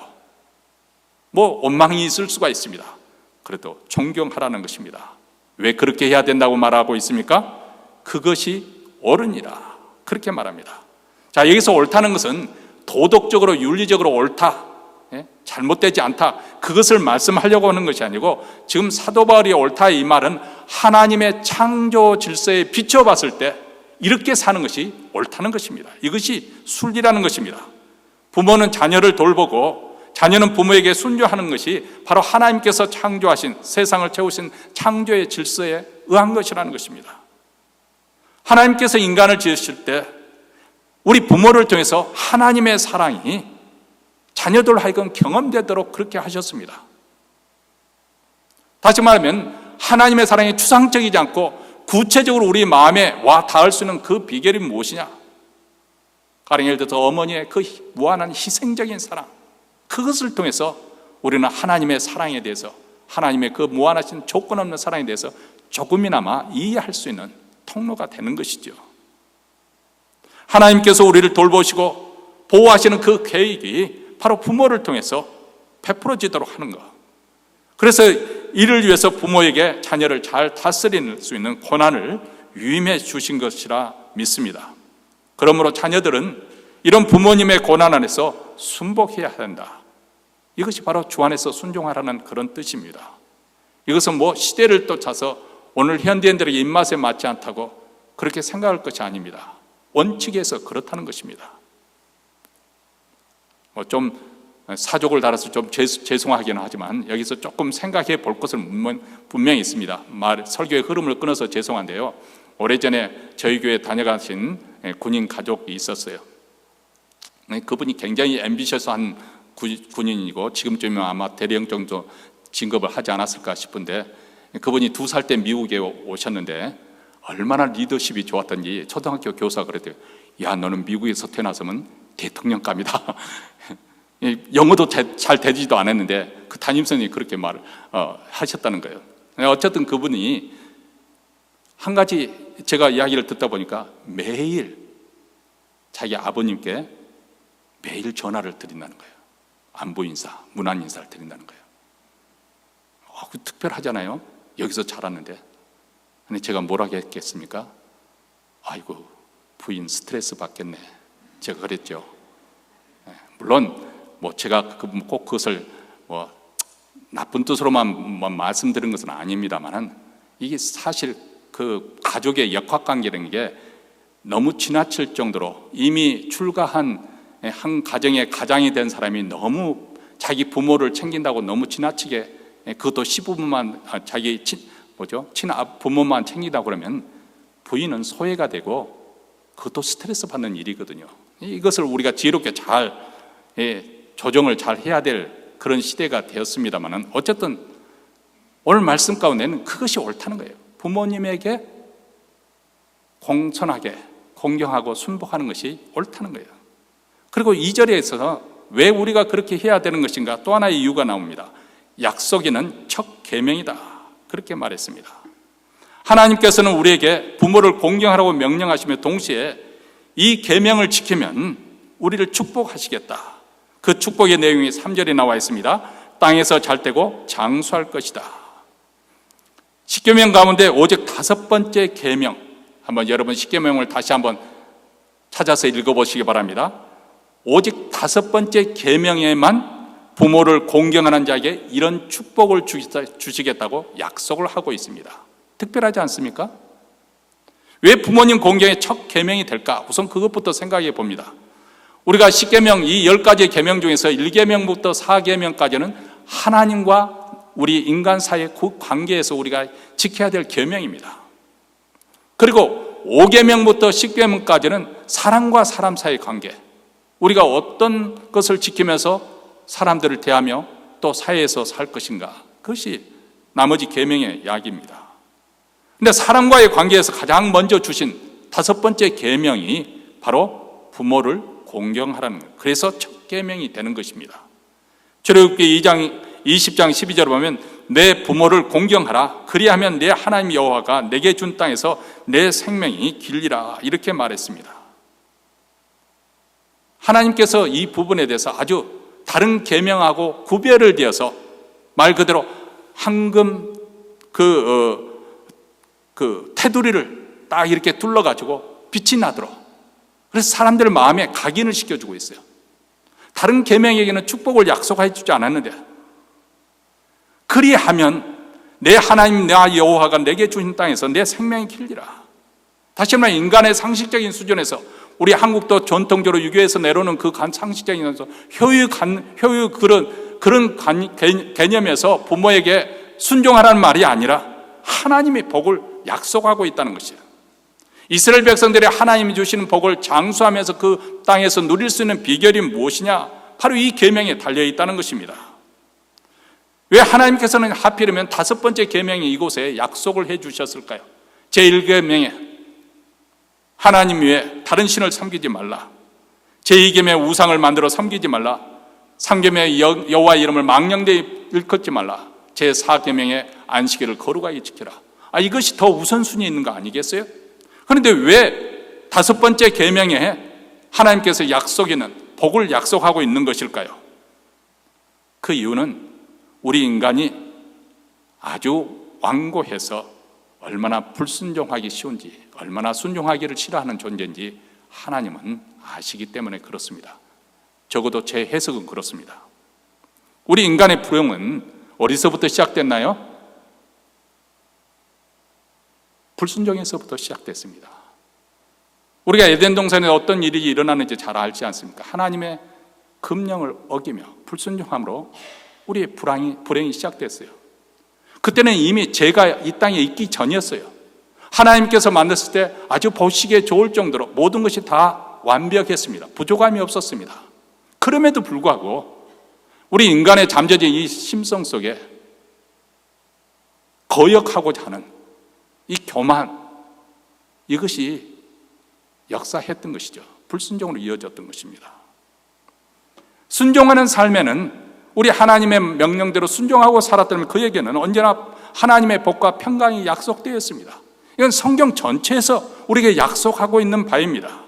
원망이 있을 수가 있습니다. 그래도 존경하라는 것입니다. 왜 그렇게 해야 된다고 말하고 있습니까? 그것이 옳으니라, 그렇게 말합니다. 자, 여기서 옳다는 것은 도덕적으로 윤리적으로 옳다, 잘못되지 않다, 그것을 말씀하려고 하는 것이 아니고, 지금 사도 바울이 옳다 이 말은 하나님의 창조 질서에 비춰봤을 때 이렇게 사는 것이 옳다는 것입니다. 이것이 순리라는 것입니다. 부모는 자녀를 돌보고 자녀는 부모에게 순종하는 것이 바로 하나님께서 창조하신, 세상을 채우신 창조의 질서에 의한 것이라는 것입니다. 하나님께서 인간을 지으실 때 우리 부모를 통해서 하나님의 사랑이 자녀들 하여금 경험되도록 그렇게 하셨습니다. 다시 말하면 하나님의 사랑이 추상적이지 않고 구체적으로 우리 마음에 와 닿을 수 있는 그 비결이 무엇이냐? 가령 예를 들어서 어머니의 그 무한한 희생적인 사랑, 그것을 통해서 우리는 하나님의 사랑에 대해서, 하나님의 그 무한하신 조건 없는 사랑에 대해서 조금이나마 이해할 수 있는 통로가 되는 것이죠. 하나님께서 우리를 돌보시고 보호하시는 그 계획이 바로 부모를 통해서 베풀어지도록 하는 것. 그래서 이를 위해서 부모에게 자녀를 잘 다스릴 수 있는 권한을 위임해 주신 것이라 믿습니다. 그러므로 자녀들은 이런 부모님의 권한 안에서 순복해야 한다. 이것이 바로 주 안에서 순종하라는 그런 뜻입니다. 이것은 시대를 쫓아서 오늘 현대인들의 입맛에 맞지 않다고 그렇게 생각할 것이 아닙니다. 원칙에서 그렇다는 것입니다. 좀 사족을 달아서 좀 죄송하기는 하지만 여기서 조금 생각해 볼 것은 분명히 있습니다. 설교의 흐름을 끊어서 죄송한데요. 오래전에 저희 교회에 다녀가신 군인 가족이 있었어요. 그분이 굉장히 앰비셔스한 군인이고 지금쯤이면 아마 대령 정도 진급을 하지 않았을까 싶은데, 그분이 2살 때 미국에 오셨는데 얼마나 리더십이 좋았던지 초등학교 교사가 그랬대요. 야, 너는 미국에서 태어났으면 대통령감이다. 영어도 잘 되지도 않았는데 그 담임선생님이 그렇게 말을 하셨다는 거예요. 어쨌든 그분이 한 가지 제가 이야기를 듣다 보니까 매일 자기 아버님께 매일 전화를 드린다는 거예요. 안부 인사, 문안 인사를 드린다는 거예요. 특별하잖아요. 여기서 자랐는데. 근데 제가 뭐라고 했겠습니까? 아이고, 부인 스트레스 받겠네. 제가 그랬죠. 물론 제가 꼭 그것을 나쁜 뜻으로만 말씀드린 것은 아닙니다만, 이게 사실 그 가족의 역학관계라는 게 너무 지나칠 정도로 이미 출가한 한 가정의 가장이 된 사람이 너무 자기 부모를 챙긴다고 너무 지나치게, 그것도 시부모만 자기 친부모만 챙기다 그러면 부인은 소외가 되고 그것도 스트레스 받는 일이거든요. 이것을 우리가 지혜롭게 잘 조정을 잘 해야 될 그런 시대가 되었습니다만, 어쨌든 오늘 말씀 가운데는 그것이 옳다는 거예요. 부모님에게 공손하게 공경하고 순복하는 것이 옳다는 거예요. 그리고 2절에 있어서 왜 우리가 그렇게 해야 되는 것인가, 또 하나의 이유가 나옵니다. 약속에는 첫 계명이다, 그렇게 말했습니다. 하나님께서는 우리에게 부모를 공경하라고 명령하시며 동시에 이 계명을 지키면 우리를 축복하시겠다. 그 축복의 내용이 3절에 나와 있습니다. 땅에서 잘 되고 장수할 것이다. 10계명 가운데 오직 5번째 계명, 한번 여러분 10계명을 다시 한번 찾아서 읽어보시기 바랍니다. 오직 5번째 계명에만 부모를 공경하는 자에게 이런 축복을 주시겠다고 약속을 하고 있습니다. 특별하지 않습니까? 왜 부모님 공경의 첫 계명이 될까? 우선 그것부터 생각해 봅니다. 우리가 10계명, 이 10가지의 계명 중에서 1계명부터 4계명까지는 하나님과 우리 인간 사이의 그 관계에서 우리가 지켜야 될 계명입니다. 그리고 5계명부터 10계명까지는 사람과 사람 사이의 관계, 우리가 어떤 것을 지키면서 사람들을 대하며 또 사회에서 살 것인가, 그것이 나머지 계명의 이야기입니다. 근데 사람과의 관계에서 가장 먼저 주신 5번째 계명이 바로 부모를 공경하라는 거예요. 그래서 첫 계명이 되는 것입니다. 출애굽기 2장 20장 12절을 보면 내 부모를 공경하라, 그리하면 내 하나님 여호와가 내게 준 땅에서 내 생명이 길리라, 이렇게 말했습니다. 하나님께서 이 부분에 대해서 아주 다른 계명하고 구별을 지어서 말 그대로 황금 테두리를 딱 이렇게 둘러가지고 빛이 나도록, 그래서 사람들 마음에 각인을 시켜주고 있어요. 다른 계명에게는 축복을 약속해 주지 않았는데, 그리하면 내 하나님 내 여호와가 내게 주신 땅에서 내 생명이 길리라. 다시 말해 인간의 상식적인 수준에서, 우리 한국도 전통적으로 유교에서 내려오는 그 상식적인 효유 그런 개념에서 부모에게 순종하라는 말이 아니라 하나님의 복을 약속하고 있다는 것이에요. 이스라엘 백성들이 하나님이 주시는 복을 장수하면서 그 땅에서 누릴 수 있는 비결이 무엇이냐? 바로 이 계명에 달려 있다는 것입니다. 왜 하나님께서는 하필이면 5번째 계명이 이곳에 약속을 해 주셨을까요? 제1계명에 하나님 외에 다른 신을 섬기지 말라, 제2계명에 우상을 만들어 섬기지 말라, 3계명에 여호와의 이름을 망령되이 일컫지 말라, 제4계명에 안식일을 거룩하게 지키라. 이것이 더 우선순위에 있는 거 아니겠어요? 그런데 왜 5번째 계명에 하나님께서 약속에는 복을 약속하고 있는 것일까요? 그 이유는 우리 인간이 아주 완고해서 얼마나 불순종하기 쉬운지, 얼마나 순종하기를 싫어하는 존재인지 하나님은 아시기 때문에 그렇습니다. 적어도 제 해석은 그렇습니다. 우리 인간의 불행은 어디서부터 시작됐나요? 불순종에서부터 시작됐습니다. 우리가 에덴 동산에 어떤 일이 일어나는지 잘 알지 않습니까? 하나님의 금령을 어기며 불순종함으로 우리의 불행이 시작됐어요. 그때는 이미 죄가 이 땅에 있기 전이었어요. 하나님께서 만드실 때 아주 보시기에 좋을 정도로 모든 것이 다 완벽했습니다. 부족함이 없었습니다. 그럼에도 불구하고 우리 인간의 잠재진 이 심성 속에 거역하고자 하는 이 교만, 이것이 역사했던 것이죠. 불순종으로 이어졌던 것입니다. 순종하는 삶에는 우리 하나님의 명령대로 순종하고 살았다면 그에게는 언제나 하나님의 복과 평강이 약속되어 있습니다. 이건 성경 전체에서 우리에게 약속하고 있는 바입니다.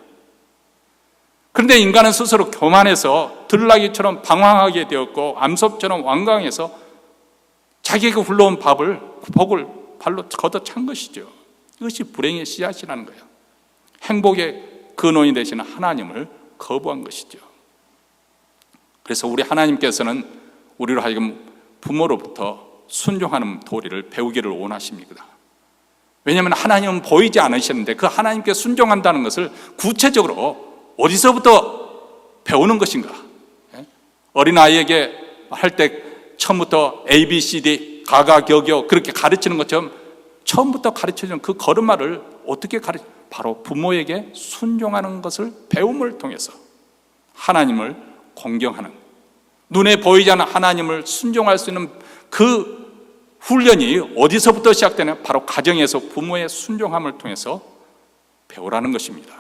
그런데 인간은 스스로 교만해서 들나귀처럼 방황하게 되었고 암sob처럼 완강해서 자기가 굴러온 복을 발로 걷어찬 것이죠. 이것이 불행의 씨앗이라는 거예요. 행복의 근원이 되시는 하나님을 거부한 것이죠. 그래서 우리 하나님께서는 우리로 하여금 부모로부터 순종하는 도리를 배우기를 원하십니다. 왜냐하면 하나님은 보이지 않으셨는데 그 하나님께 순종한다는 것을 구체적으로 어디서부터 배우는 것인가? 어린아이에게 할 때 처음부터 A, B, C, D, 가가, 격여 그렇게 가르치는 것처럼 처음부터 가르쳐주는 그 걸음마를 어떻게 바로 부모에게 순종하는 것을 배움을 통해서 하나님을 공경하는, 눈에 보이지 않는 하나님을 순종할 수 있는 그 훈련이 어디서부터 시작되냐? 바로 가정에서 부모의 순종함을 통해서 배우라는 것입니다.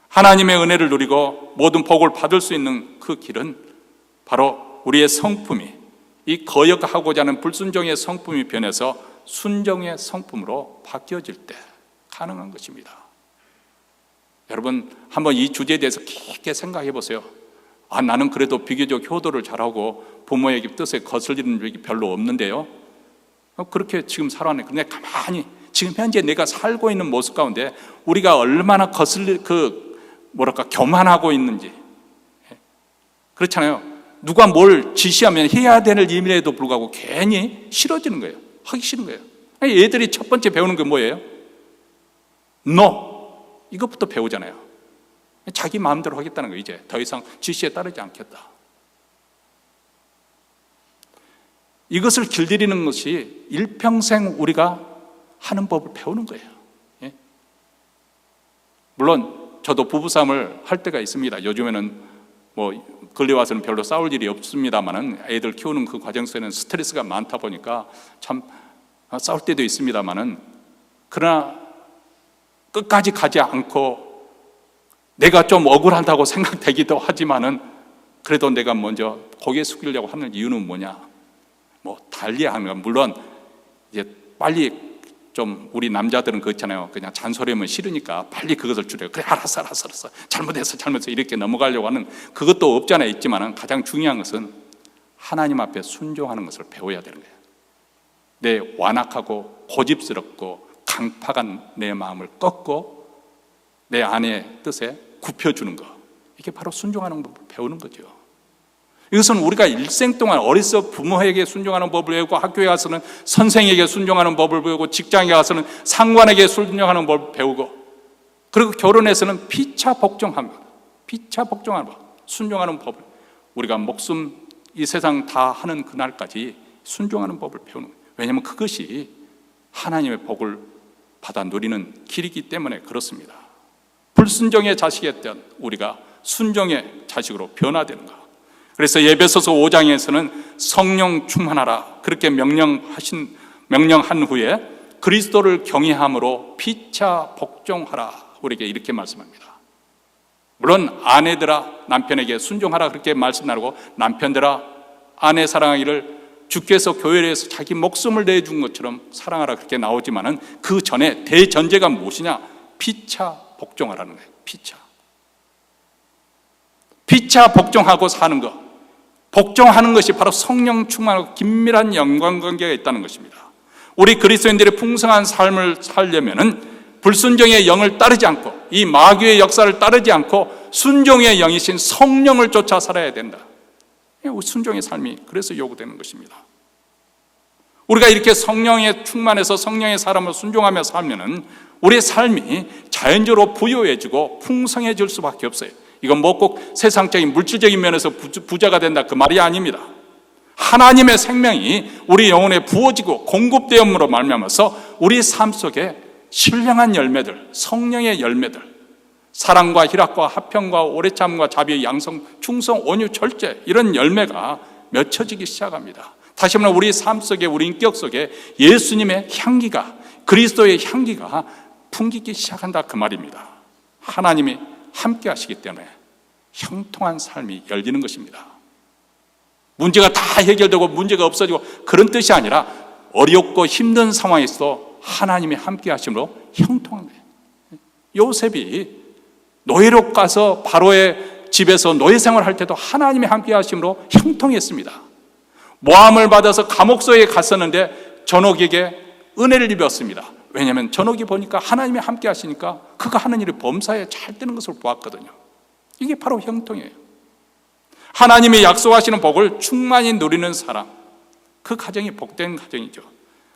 하나님의 은혜를 누리고 모든 복을 받을 수 있는 그 길은 바로 우리의 성품이, 이 거역하고자 하는 불순종의 성품이 변해서 순종의 성품으로 바뀌어질 때 가능한 것입니다. 여러분 한번 이 주제에 대해서 깊게 생각해 보세요. 나는 그래도 비교적 효도를 잘하고 부모에게 뜻에 거슬리는 적이 별로 없는데요, 그렇게 지금 살아왔네. 근데 가만히 지금 현재 내가 살고 있는 모습 가운데 우리가 얼마나 교만하고 있는지. 그렇잖아요. 누가 뭘 지시하면 해야 되는 일임에도 불구하고 괜히 싫어지는 거예요. 하기 싫은 거예요. 애들이 첫 번째 배우는 게 뭐예요? No. 이것부터 배우잖아요. 자기 마음대로 하겠다는 거예요. 이제 더 이상 지시에 따르지 않겠다. 이것을 길들이는 것이 일평생 우리가 하는 법을 배우는 거예요. 예? 물론 저도 부부싸움을 할 때가 있습니다. 요즘에는 걸려와서는 별로 싸울 일이 없습니다만은, 애들 키우는 그 과정 속에는 스트레스가 많다 보니까 참 싸울 때도 있습니다만은, 그러나 끝까지 가지 않고 내가 좀 억울하다고 생각되기도 하지만은, 그래도 내가 먼저 고개 숙이려고 하는 이유는 뭐냐? 달리하는 건 물론 이제 빨리 좀, 우리 남자들은 그렇잖아요. 그냥 잔소리하면 싫으니까 빨리 그것을 줄여요. 그래, 알았어. 잘못했어 이렇게 넘어가려고 하는, 그것도 없지 않아 있지만은, 가장 중요한 것은 하나님 앞에 순종하는 것을 배워야 되는 거예요. 내 완악하고 고집스럽고 강팍한 내 마음을 꺾고 내 아내의 뜻에 굽혀주는 것, 이게 바로 순종하는 법을 배우는 거죠. 이것은 우리가 일생 동안 어려서 부모에게 순종하는 법을 배우고, 학교에 가서는 선생에게 순종하는 법을 배우고, 직장에 가서는 상관에게 순종하는 법을 배우고, 그리고 결혼해서는 피차 복종하는 것, 순종하는 법을, 우리가 목숨 이 세상 다 하는 그날까지 순종하는 법을 배우는 거예요. 왜냐하면 그것이 하나님의 복을 받아 누리는 길이기 때문에 그렇습니다. 불순종의 자식이었던 우리가 순종의 자식으로 변화되는 것. 그래서 에베소서 5장에서는 성령 충만하라 그렇게 명령한 후에 그리스도를 경외함으로 피차 복종하라, 우리에게 이렇게 말씀합니다. 물론 아내들아 남편에게 순종하라 그렇게 말씀 나누고, 남편들아 아내 사랑하기를 주께서 교회를 위해서 자기 목숨을 내준 것처럼 사랑하라 그렇게 나오지만은, 그 전에 대전제가 무엇이냐? 피차 복종하라는 거예요. 피차 복종하고 사는 것, 복종하는 것이 바로 성령 충만하고 긴밀한 연관관계가 있다는 것입니다. 우리 그리스도인들의 풍성한 삶을 살려면은 불순종의 영을 따르지 않고, 이 마귀의 역사를 따르지 않고 순종의 영이신 성령을 쫓아 살아야 된다. 순종의 삶이 그래서 요구되는 것입니다. 우리가 이렇게 성령에 충만해서 성령의 사람을 순종하며 살면은 우리의 삶이 자연적으로 부유해지고 풍성해질 수밖에 없어요. 이건 꼭 세상적인 물질적인 면에서 부자가 된다, 그 말이 아닙니다. 하나님의 생명이 우리 영혼에 부어지고 공급되음으로 말미암아서 우리 삶 속에 신령한 열매들, 성령의 열매들, 사랑과 희락과 화평과 오래참과 자비, 양성, 충성, 온유, 절제, 이런 열매가 맺혀지기 시작합니다. 다시 한번 우리 삶 속에, 우리 인격 속에 예수님의 향기가, 그리스도의 향기가 풍기기 시작한다, 그 말입니다. 하나님이 함께 하시기 때문에 형통한 삶이 열리는 것입니다. 문제가 다 해결되고 문제가 없어지고 그런 뜻이 아니라, 어렵고 힘든 상황에서도 하나님이 함께 하심으로 형통한 거예요. 요셉이 노예로 가서 바로의 집에서 노예 생활할 때도 하나님이 함께 하심으로 형통했습니다. 모함을 받아서 감옥소에 갔었는데 전옥에게 은혜를 입었습니다. 왜냐하면 전옥이 보니까 하나님이 함께 하시니까 그가 하는 일이 범사에 잘 되는 것을 보았거든요. 이게 바로 형통이에요. 하나님이 약속하시는 복을 충만히 누리는 사람, 그 가정이 복된 가정이죠.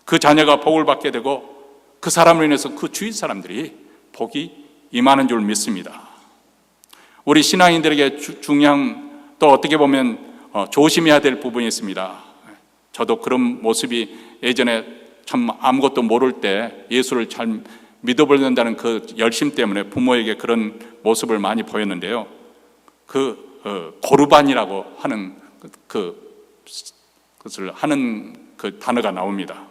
그 자녀가 복을 받게 되고 그 사람으로 인해서 그 주위 사람들이 복이 임하는 줄 믿습니다. 우리 신앙인들에게 중요한, 또 어떻게 보면 조심해야 될 부분이 있습니다. 저도 그런 모습이 예전에 참 아무것도 모를 때 예수를 잘 믿어버린다는 그 열심 때문에 부모에게 그런 모습을 많이 보였는데요. 고르반이라고 하는 그것을 하는 그 단어가 나옵니다.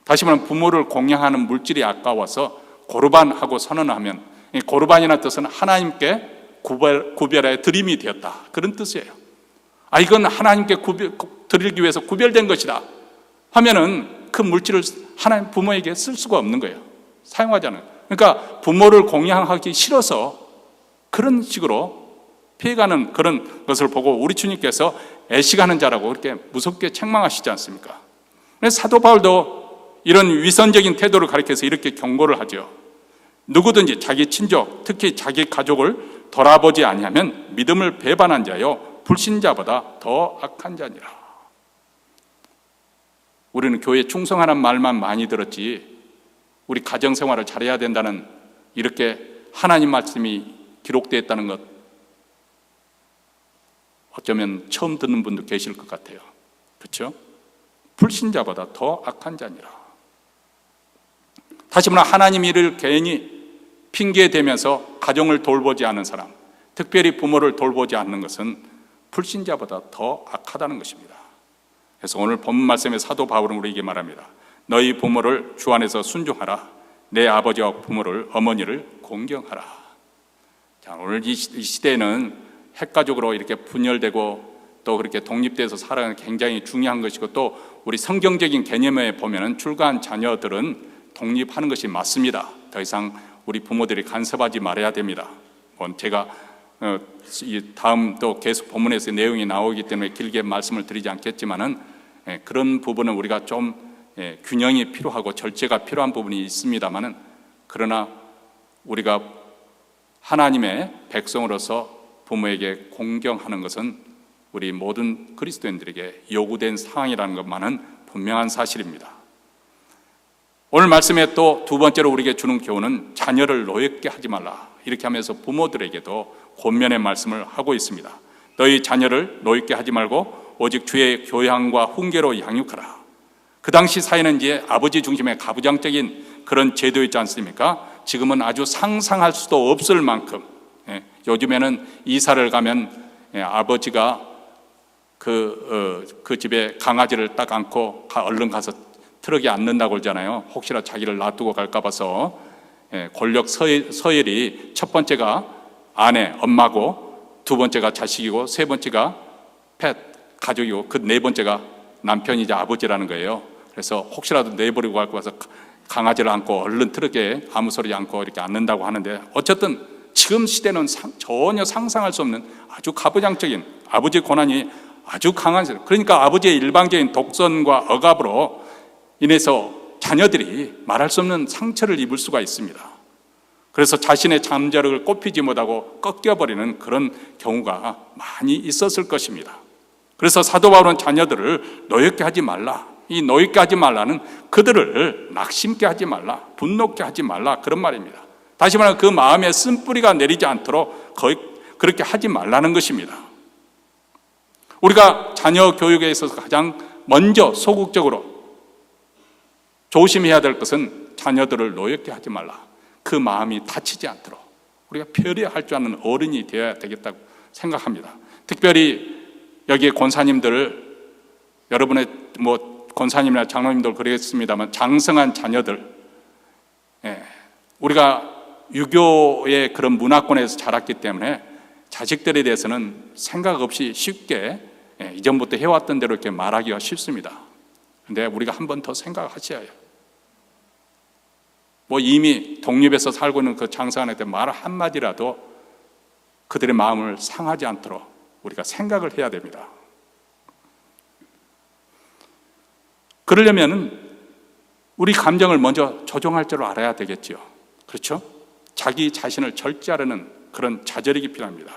다시 말하면 부모를 공양하는 물질이 아까워서 고르반하고 선언하면, 고르반이라는 뜻은 하나님께 구별하여 드림이 되었다, 그런 뜻이에요. 이건 하나님께 드리기 위해서 구별된 것이다 하면은 그 물질을 하나님 부모에게 쓸 수가 없는 거예요. 사용하지 않아요. 그러니까 부모를 공양하기 싫어서 그런 식으로 피해가는 그런 것을 보고 우리 주님께서 애식하는 자라고 그렇게 무섭게 책망하시지 않습니까? 그래서 사도 바울도 이런 위선적인 태도를 가리켜서 이렇게 경고를 하죠. 누구든지 자기 친족, 특히 자기 가족을 돌아보지 아니하면 믿음을 배반한 자요 불신자보다 더 악한 자니라. 우리는 교회에 충성하는 말만 많이 들었지, 우리 가정생활을 잘해야 된다는, 이렇게 하나님 말씀이 기록되어 있다는 것, 어쩌면 처음 듣는 분도 계실 것 같아요. 그렇죠? 불신자보다 더 악한 자니라. 다시 말해 하나님 일을 괜히 핑계대면서 가정을 돌보지 않는 사람, 특별히 부모를 돌보지 않는 것은 불신자보다 더 악하다는 것입니다. 그래서 오늘 본문 말씀에 사도 바울은 우리에게 말합니다. 너희 부모를 주 안에서 순종하라. 내 아버지와 부모를, 어머니를 공경하라. 자, 오늘 이 시대에는 핵가족으로 이렇게 분열되고 또 그렇게 독립돼서 살아가는 게 굉장히 중요한 것이고, 또 우리 성경적인 개념에 보면은 출가한 자녀들은 독립하는 것이 맞습니다. 더 이상 우리 부모들이 간섭하지 말아야 됩니다. 제가 다음 또 계속 본문에서 내용이 나오기 때문에 길게 말씀을 드리지 않겠지만은 그런 부분은 우리가 좀 균형이 필요하고 절제가 필요한 부분이 있습니다만은, 그러나 우리가 하나님의 백성으로서 부모에게 공경하는 것은 우리 모든 그리스도인들에게 요구된 사항이라는 것만은 분명한 사실입니다. 오늘 말씀에 또 두 번째로 우리에게 주는 교훈은 자녀를 노엽게 하지 말라. 이렇게 하면서 부모들에게도 권면의 말씀을 하고 있습니다. 너희 자녀를 노엽게 하지 말고 오직 주의 교양과 훈계로 양육하라. 그 당시 사회는 이제 아버지 중심의 가부장적인 그런 제도였지 않습니까? 지금은 아주 상상할 수도 없을 만큼, 요즘에는 이사를 가면 아버지가 그 집에 강아지를 딱 안고 얼른 가서 트럭에 앉는다고 그러잖아요. 혹시나 자기를 놔두고 갈까 봐서. 권력 서열이 첫 번째가 아내, 엄마고, 두 번째가 자식이고, 세 번째가 펫, 가족이고, 그 네 번째가 남편이자 아버지라는 거예요. 그래서 혹시라도 내버리고 갈까 봐서 강아지를 안고 얼른 트럭에 아무 소리 않고 이렇게 앉는다고 하는데, 어쨌든 지금 시대는 전혀 상상할 수 없는 아주 가부장적인 아버지의 권한이 아주 강한, 그러니까 아버지의 일방적인 독선과 억압으로 인해서 자녀들이 말할 수 없는 상처를 입을 수가 있습니다. 그래서 자신의 잠재력을 꼽히지 못하고 꺾여버리는 그런 경우가 많이 있었을 것입니다. 그래서 사도 바울은 자녀들을 노엽게 하지 말라. 이 노엽게 하지 말라는 그들을 낙심케 하지 말라, 분노케 하지 말라, 그런 말입니다. 다시 말하면 그 마음에 쓴뿌리가 내리지 않도록 그렇게 하지 말라는 것입니다. 우리가 자녀 교육에 있어서 가장 먼저 소극적으로 조심해야 될 것은 자녀들을 노엽게 하지 말라. 그 마음이 다치지 않도록 우리가 배려할 줄 아는 어른이 되어야 되겠다고 생각합니다. 특별히 여기에 권사님들, 여러분의 권사님이나 장로님들 그러겠습니다만 장성한 자녀들, 우리가 유교의 그런 문화권에서 자랐기 때문에 자식들에 대해서는 생각 없이 쉽게 이전부터 해왔던 대로 이렇게 말하기가 쉽습니다. 그런데 우리가 한 번 더 생각하셔야 해요. 이미 독립해서 살고 있는 그 장사한테 말 한마디라도 그들의 마음을 상하지 않도록 우리가 생각을 해야 됩니다. 그러려면 우리 감정을 먼저 조종할 줄 알아야 되겠죠. 그렇죠? 자기 자신을 절제하려는 그런 자절이 필요합니다.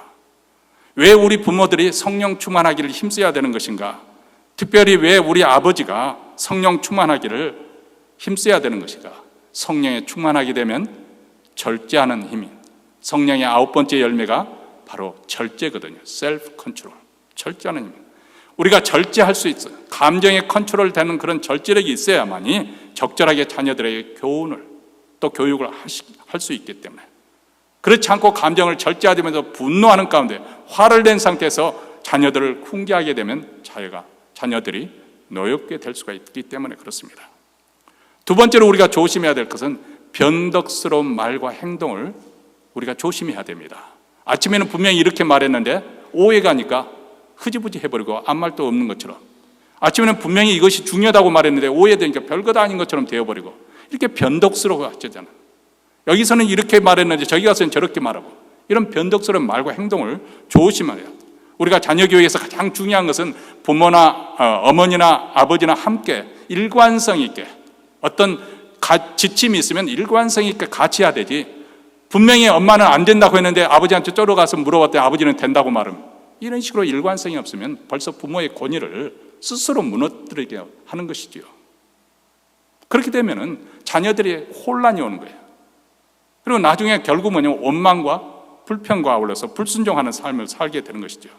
왜 우리 부모들이 성령 충만하기를 힘써야 되는 것인가? 특별히 왜 우리 아버지가 성령 충만하기를 힘써야 되는 것인가? 성령에 충만하게 되면 절제하는 힘이, 성령의 9번째 열매가 바로 절제거든요. 셀프 컨트롤, 절제하는 힘. 우리가 절제할 수 있어요. 감정에 컨트롤 되는 그런 절제력이 있어야만이 적절하게 자녀들에게 교훈을 또 교육을 할 수 있기 때문에, 그렇지 않고 감정을 절제하면서 분노하는 가운데 화를 낸 상태에서 자녀들을 훈계하게 되면 자녀들이 노엽게 될 수가 있기 때문에 그렇습니다. 두 번째로 우리가 조심해야 될 것은 변덕스러운 말과 행동을 우리가 조심해야 됩니다. 아침에는 분명히 이렇게 말했는데 오해가니까 흐지부지 해버리고 아무 말도 없는 것처럼, 아침에는 분명히 이것이 중요하다고 말했는데 오해되니까 별것 아닌 것처럼 되어버리고, 이렇게 변덕스러워 하잖아요. 여기서는 이렇게 말했는데 저기 가서는 저렇게 말하고, 이런 변덕스러운 말과 행동을 조심해야 해요. 우리가 자녀 교육에서 가장 중요한 것은 부모나 어머니나 아버지나 함께 일관성 있게, 어떤 지침이 있으면 일관성 있게 같이 해야 되지, 분명히 엄마는 안 된다고 했는데 아버지한테 쫓아가서 물어봤더니 아버지는 된다고 말하면, 이런 식으로 일관성이 없으면 벌써 부모의 권위를 스스로 무너뜨리게 하는 것이지요. 그렇게 되면은 자녀들이 혼란이 오는 거예요. 그리고 나중에 결국 뭐냐면 원망과 불평과 아울러서 불순종하는 삶을 살게 되는 것이죠.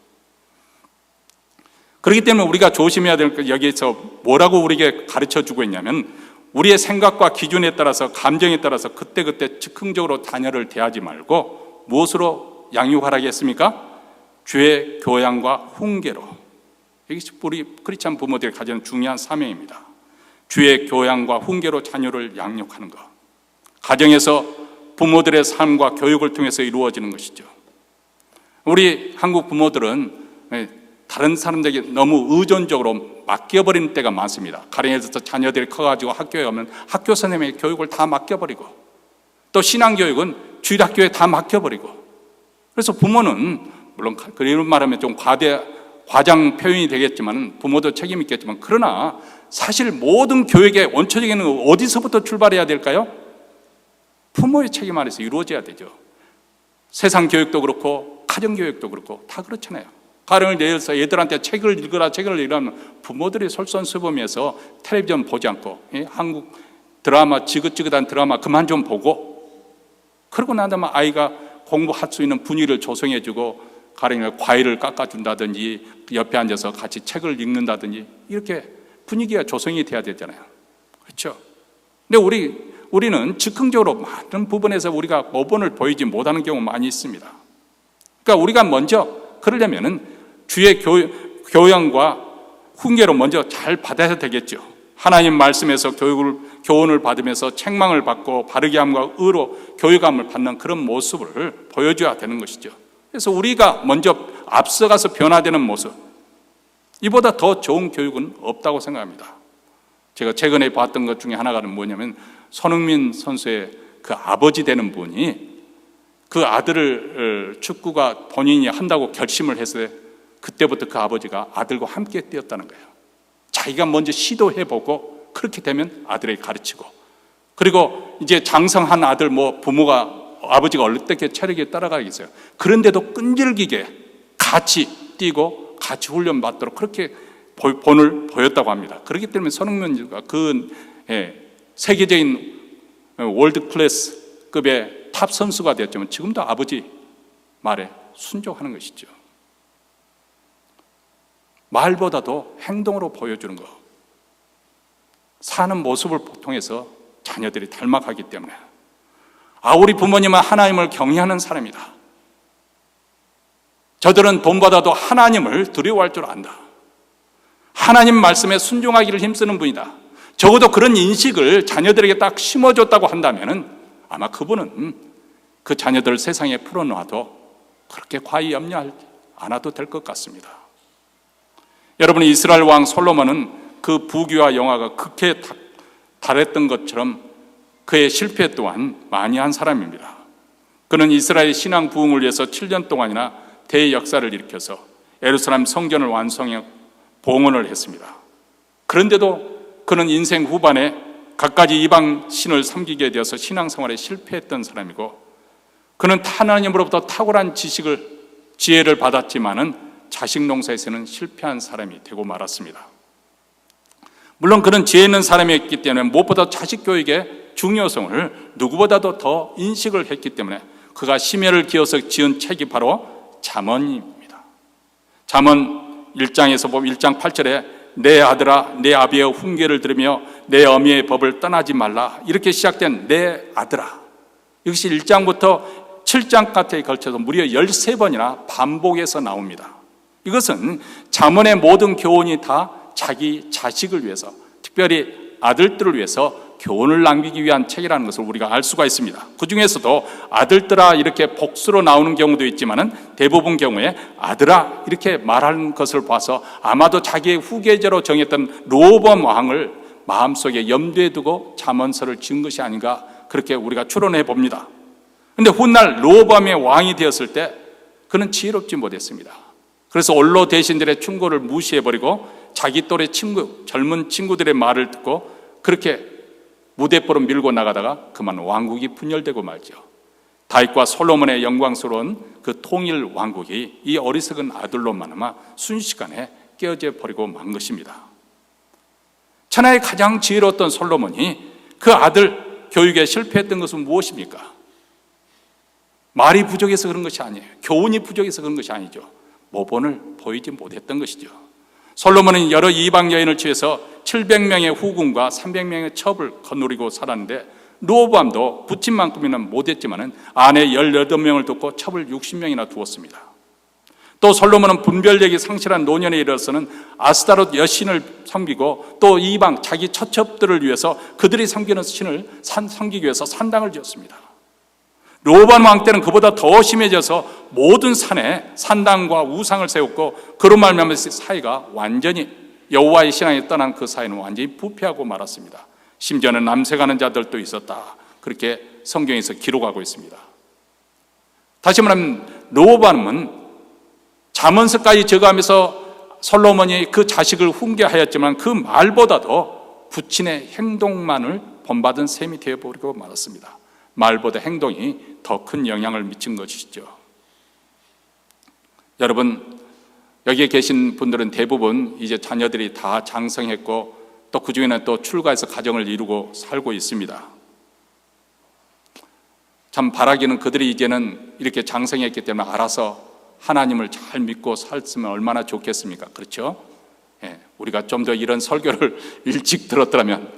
그렇기 때문에 우리가 조심해야 될 것, 여기에서 뭐라고 우리에게 가르쳐주고 있냐면, 우리의 생각과 기준에 따라서, 감정에 따라서 그때그때 즉흥적으로 자녀를 대하지 말고 무엇으로 양육하라고 했습니까? 주의 교양과 훈계로. 이것이 우리 크리스찬 부모들이 가지는 중요한 사명입니다. 주의 교양과 훈계로 자녀를 양육하는 것. 가정에서 부모들의 삶과 교육을 통해서 이루어지는 것이죠. 우리 한국 부모들은 다른 사람들에게 너무 의존적으로 맡겨버리는 때가 많습니다. 가정에서 자녀들이 커가지고 학교에 가면 학교 선생님의 교육을 다 맡겨버리고, 또 신앙교육은 주일학교에 다 맡겨버리고, 그래서 부모는 물론 그런 말하면 좀 과장 표현이 되겠지만 부모도 책임이 있겠지만, 그러나 사실 모든 교육의 원초적인 어디서부터 출발해야 될까요? 부모의 책임 아래서 이루어져야 되죠. 세상 교육도 그렇고 가정 교육도 그렇고 다 그렇잖아요. 가령을 내어서 애들한테 책을 읽으라 이러면 부모들이 솔선수범해서 텔레비전 보지 않고, 한국 드라마, 지긋지긋한 드라마 그만 좀 보고, 그러고 나면 아이가 공부할 수 있는 분위기를 조성해주고, 가령을 과일을 깎아준다든지 옆에 앉아서 같이 책을 읽는다든지, 이렇게 분위기가 조성이 돼야 되잖아요. 그렇죠? 근데 우리는 즉흥적으로 많은 부분에서 우리가 모범을 보이지 못하는 경우가 많이 있습니다. 그러니까 우리가 먼저 그러려면은 주의 교양과 훈계로 먼저 잘 받아야 되겠죠. 하나님 말씀에서 교훈을 받으면서 책망을 받고 바르게 함과 의로 교육함을 받는 그런 모습을 보여줘야 되는 것이죠. 그래서 우리가 먼저 앞서가서 변화되는 모습, 이보다 더 좋은 교육은 없다고 생각합니다. 제가 최근에 봤던 것 중에 하나가 뭐냐면, 손흥민 선수의 그 아버지 되는 분이 그 아들을 축구가 본인이 한다고 결심을 했어요. 그때부터 그 아버지가 아들과 함께 뛰었다는 거예요. 자기가 먼저 시도해보고 그렇게 되면 아들에게 가르치고, 그리고 이제 장성한 아들 부모가 아버지가 어떻게 체력에 따라가겠어요. 그런데도 끈질기게 같이 뛰고 같이 훈련 받도록 그렇게 본을 보였다고 합니다. 그렇기 때문에 손흥민가 세계적인 월드 클래스급의 탑 선수가 되었지만 지금도 아버지 말에 순종하는 것이죠. 말보다도 행동으로 보여주는 것, 사는 모습을 통해서 자녀들이 닮아가기 때문에, 우리 부모님은 하나님을 경외하는 사람이다. 저들은 돈보다도 하나님을 두려워할 줄 안다. 하나님 말씀에 순종하기를 힘쓰는 분이다. 적어도 그런 인식을 자녀들에게 딱 심어줬다고 한다면 아마 그분은 그 자녀들을 세상에 풀어놔도 그렇게 과히 염려하지 않아도 될 것 같습니다. 여러분, 이스라엘 왕 솔로몬은 그 부귀와 영화가 극에 달했던 것처럼 그의 실패 또한 많이 한 사람입니다. 그는 이스라엘 신앙 부흥을 위해서 7년 동안이나 대역사를 일으켜서 예루살렘 성전을 완성해 봉헌을 했습니다. 그런데도 그는 인생 후반에 갖가지 이방 신을 섬기게 되어서 신앙생활에 실패했던 사람이고, 그는 하나님으로부터 탁월한 지혜를 받았지만은 자식 농사에서는 실패한 사람이 되고 말았습니다. 물론 그는 지혜 있는 사람이었기 때문에 무엇보다 자식 교육의 중요성을 누구보다도 더 인식을 했기 때문에 그가 심혈을 기어서 지은 책이 바로 잠언입니다. 잠언 1장에서 보면 1장 8절에 내 아들아 내 아비의 훈계를 들으며 내 어미의 법을 떠나지 말라, 이렇게 시작된 내 아들아, 이것이 1장부터 7장까지에 걸쳐서 무려 13번이나 반복해서 나옵니다. 이것은 잠언의 모든 교훈이 다 자기 자식을 위해서, 특별히 아들들을 위해서 교훈을 남기기 위한 책이라는 것을 우리가 알 수가 있습니다. 그 중에서도 아들들아 이렇게 복수로 나오는 경우도 있지만은 대부분 경우에 아들아 이렇게 말하는 것을 봐서 아마도 자기의 후계자로 정했던 르호보암 왕을 마음속에 염두에 두고 잠언서를 지은 것이 아닌가, 그렇게 우리가 추론해 봅니다. 그런데 훗날 르호보암의 왕이 되었을 때 그는 지혜롭지 못했습니다. 그래서 원로 대신들의 충고를 무시해버리고 자기 또래 젊은 친구들의 말을 듣고 그렇게 무대포로 밀고 나가다가 그만 왕국이 분열되고 말죠. 다윗과 솔로몬의 영광스러운 그 통일 왕국이 이 어리석은 아들로만 아마 순식간에 깨어져 버리고 만 것입니다. 천하의 가장 지혜로웠던 솔로몬이 그 아들 교육에 실패했던 것은 무엇입니까? 말이 부족해서 그런 것이 아니에요. 교훈이 부족해서 그런 것이 아니죠. 모본을 보이지 못했던 것이죠. 솔로몬은 여러 이방 여인을 취해서 700명의 후궁과 300명의 첩을 거느리고 살았는데, 르호보암도 부친만큼이나 못했지만 아내 18명을 뒀고 첩을 60명이나 두었습니다. 또 솔로몬은 분별력이 상실한 노년에 이르러서는 아스타롯 여신을 섬기고, 또 이방 자기 처첩들을 위해서 그들이 섬기는 신을 섬기기 위해서 산당을 지었습니다. 르호보암 왕 때는 그보다 더 심해져서 모든 산에 산당과 우상을 세웠고, 그로 말미암아 사회가 완전히 여호와의 신앙에 떠난 그 사회는 완전히 부패하고 말았습니다. 심지어는 남색하는 자들도 있었다, 그렇게 성경에서 기록하고 있습니다. 다시 말하면 르호보암은 잠언서까지 적어가면서 솔로몬이 그 자식을 훈계하였지만 그 말보다도 부친의 행동만을 본받은 셈이 되어버리고 말았습니다. 말보다 행동이 더 큰 영향을 미친 것이죠. 여러분, 여기에 계신 분들은 대부분 이제 자녀들이 다 장성했고, 또 그 중에는 또 출가해서 가정을 이루고 살고 있습니다. 참 바라기는 그들이 이제는 이렇게 장성했기 때문에 알아서 하나님을 잘 믿고 살았으면 얼마나 좋겠습니까? 그렇죠? 우리가 좀 더 이런 설교를 일찍 들었더라면,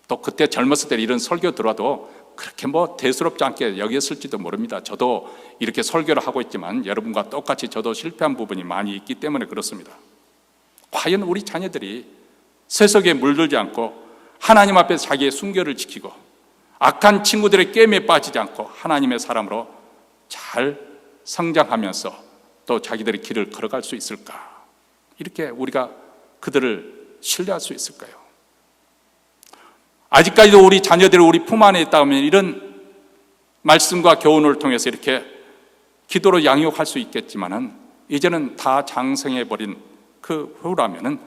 또 그때 젊었을 때 이런 설교 들어도 그렇게 대수롭지 않게 여겼을지도 모릅니다. 저도 이렇게 설교를 하고 있지만 여러분과 똑같이 저도 실패한 부분이 많이 있기 때문에 그렇습니다. 과연 우리 자녀들이 세속에 물들지 않고 하나님 앞에 자기의 순결을 지키고 악한 친구들의 게임에 빠지지 않고 하나님의 사람으로 잘 성장하면서 또 자기들의 길을 걸어갈 수 있을까? 이렇게 우리가 그들을 신뢰할 수 있을까요? 아직까지도 우리 자녀들이 우리 품 안에 있다면 이런 말씀과 교훈을 통해서 이렇게 기도로 양육할 수 있겠지만은, 이제는 다 장성해버린 그 후라면은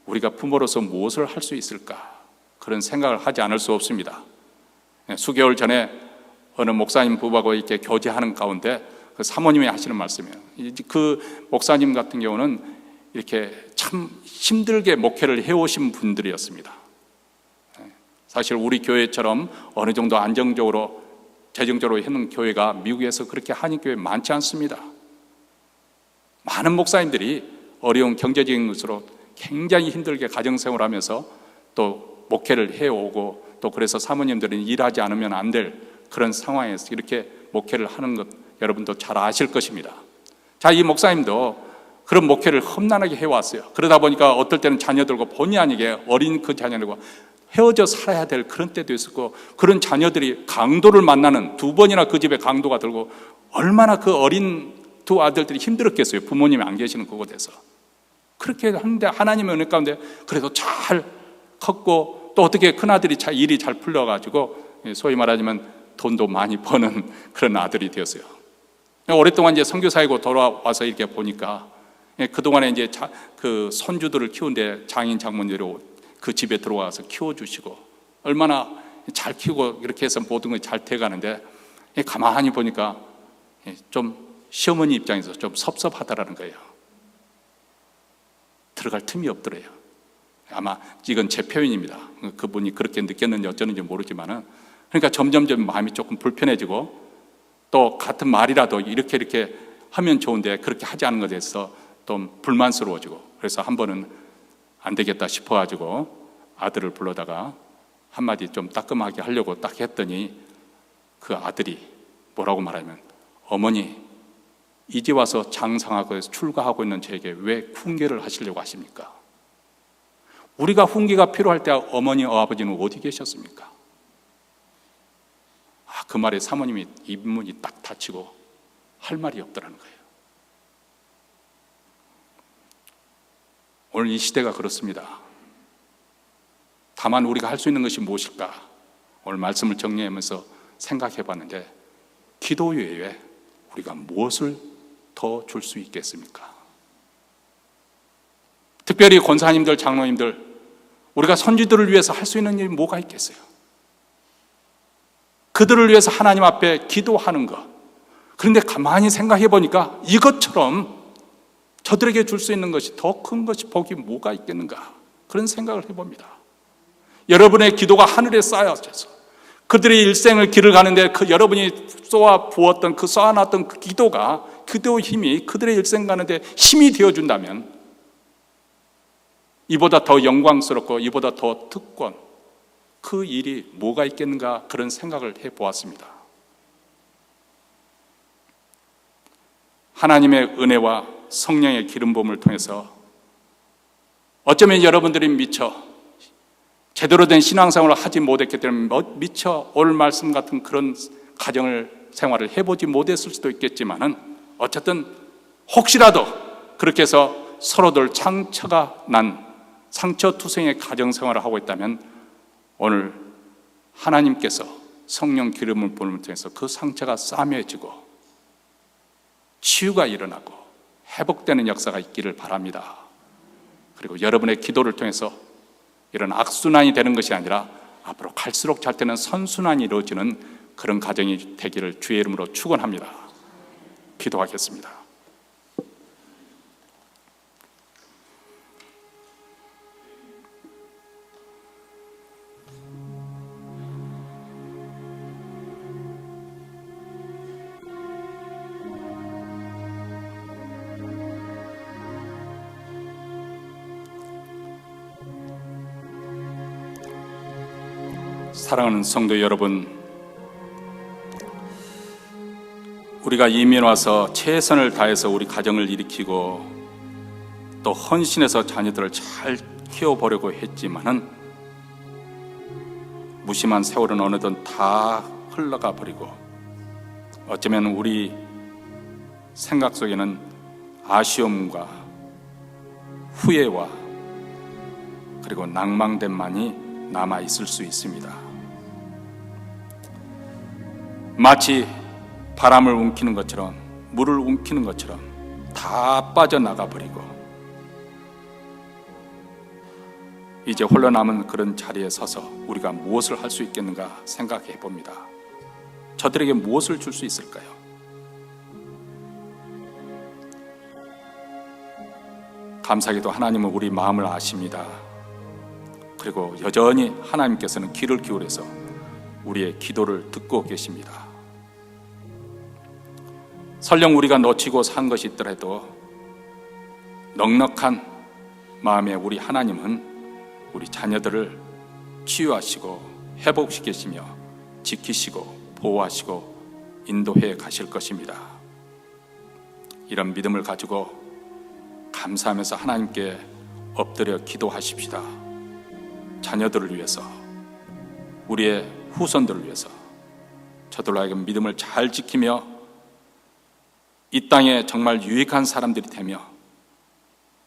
우리가 부모로서 무엇을 할 수 있을까? 그런 생각을 하지 않을 수 없습니다. 수개월 전에 어느 목사님 부부하고 이렇게 교제하는 가운데 그 사모님이 하시는 말씀이에요. 그 목사님 같은 경우는 이렇게 참 힘들게 목회를 해오신 분들이었습니다. 사실 우리 교회처럼 어느 정도 안정적으로 재정적으로 하는 교회가 미국에서 그렇게 한인교회 많지 않습니다. 많은 목사님들이 어려운 경제적인 것으로 굉장히 힘들게 가정생활하면서 또 목회를 해오고, 또 그래서 사모님들은 일하지 않으면 안 될 그런 상황에서 이렇게 목회를 하는 것 여러분도 잘 아실 것입니다. 자, 이 목사님도 그런 목회를 험난하게 해왔어요. 그러다 보니까 어떨 때는 자녀들과 본의 아니게 어린 그 자녀들과 헤어져 살아야 될 그런 때도 있었고, 그런 자녀들이 강도를 만나는, 2번이나 그 집에 강도가 들고 얼마나 그 어린 두 아들들이 힘들었겠어요. 부모님이 안 계시는 그곳에서. 그렇게 하는데 하나님의 은혜 가운데 그래도 잘 컸고, 또 어떻게 큰아들이 일이 잘 풀려가지고 소위 말하자면 돈도 많이 버는 그런 아들이 되었어요. 오랫동안 이제 선교사이고 돌아와서 이렇게 보니까 그동안에 이제 그 손주들을 키우는데 장인 장모님들이 그 집에 들어와서 키워주시고 얼마나 잘 키우고 이렇게 해서 모든 것이 잘 돼가는데, 가만히 보니까 좀 시어머니 입장에서 좀 섭섭하다라는 거예요. 들어갈 틈이 없더래요. 아마 이건 제 표현입니다. 그분이 그렇게 느꼈는지 어쩌는지 모르지만은, 그러니까 점점 마음이 조금 불편해지고, 또 같은 말이라도 이렇게 하면 좋은데 그렇게 하지 않은 것에 대해서 좀 불만스러워지고, 그래서 한 번은 안 되겠다 싶어가지고 아들을 불러다가 한마디 좀 따끔하게 하려고 딱 했더니 그 아들이 뭐라고 말하면, 어머니 이제 와서 장성하고 출가하고 있는 저에게 왜 훈계를 하시려고 하십니까? 우리가 훈계가 필요할 때 어머니 아버지는 어디 계셨습니까? 그 말에 사모님이 입문이 딱 닫히고 할 말이 없더라는 거예요. 오늘 이 시대가 그렇습니다. 다만 우리가 할 수 있는 것이 무엇일까? 오늘 말씀을 정리하면서 생각해 봤는데, 기도 외에 우리가 무엇을 더 줄 수 있겠습니까? 특별히 권사님들, 장로님들, 우리가 선지들을 위해서 할 수 있는 일이 뭐가 있겠어요? 그들을 위해서 하나님 앞에 기도하는 것. 그런데 가만히 생각해 보니까 이것처럼 저들에게 줄 수 있는 것이 더 큰 것이 복이 뭐가 있겠는가, 그런 생각을 해봅니다. 여러분의 기도가 하늘에 쌓여져서 그들의 일생을 길을 가는데 그 여러분이 쏘아 부었던 그 쏘아놨던 그 기도가, 기도의 힘이 그들의 일생 가는데 힘이 되어준다면 이보다 더 영광스럽고 이보다 더 특권, 그 일이 뭐가 있겠는가, 그런 생각을 해보았습니다. 하나님의 은혜와 성령의 기름 부음을 통해서 어쩌면 여러분들이 미처 제대로 된 신앙생활을 하지 못했기 때문에 미처 오늘 말씀 같은 그런 가정을 생활을 해보지 못했을 수도 있겠지만은, 어쨌든 혹시라도 그렇게 해서 서로들 상처가 난 상처투성의 가정생활을 하고 있다면 오늘 하나님께서 성령 기름을 부음을 통해서 그 상처가 싸매지고 치유가 일어나고 회복되는 역사가 있기를 바랍니다. 그리고 여러분의 기도를 통해서 이런 악순환이 되는 것이 아니라 앞으로 갈수록 잘 되는 선순환이 이루어지는 그런 가정이 되기를 주의 이름으로 축원합니다. 기도하겠습니다. 사랑하는 성도 여러분, 우리가 이민 와서 최선을 다해서 우리 가정을 일으키고 또 헌신해서 자녀들을 잘 키워보려고 했지만은 무심한 세월은 어느덧 다 흘러가 버리고 어쩌면 우리 생각 속에는 아쉬움과 후회와 그리고 낭망됨만이 남아 있을 수 있습니다. 마치 바람을 움키는 것처럼, 물을 움키는 것처럼 다 빠져나가 버리고 이제 홀로 남은 그런 자리에 서서 우리가 무엇을 할 수 있겠는가 생각해 봅니다. 저들에게 무엇을 줄 수 있을까요? 감사하게도 하나님은 우리 마음을 아십니다. 그리고 여전히 하나님께서는 귀를 기울여서 우리의 기도를 듣고 계십니다. 설령 우리가 놓치고 산 것이 있더라도 넉넉한 마음의 우리 하나님은 우리 자녀들을 치유하시고 회복시키시며 지키시고 보호하시고 인도해 가실 것입니다. 이런 믿음을 가지고 감사하면서 하나님께 엎드려 기도하십시다. 자녀들을 위해서, 우리의 후손들을 위해서, 저들로 하여금 믿음을 잘 지키며 이 땅에 정말 유익한 사람들이 되며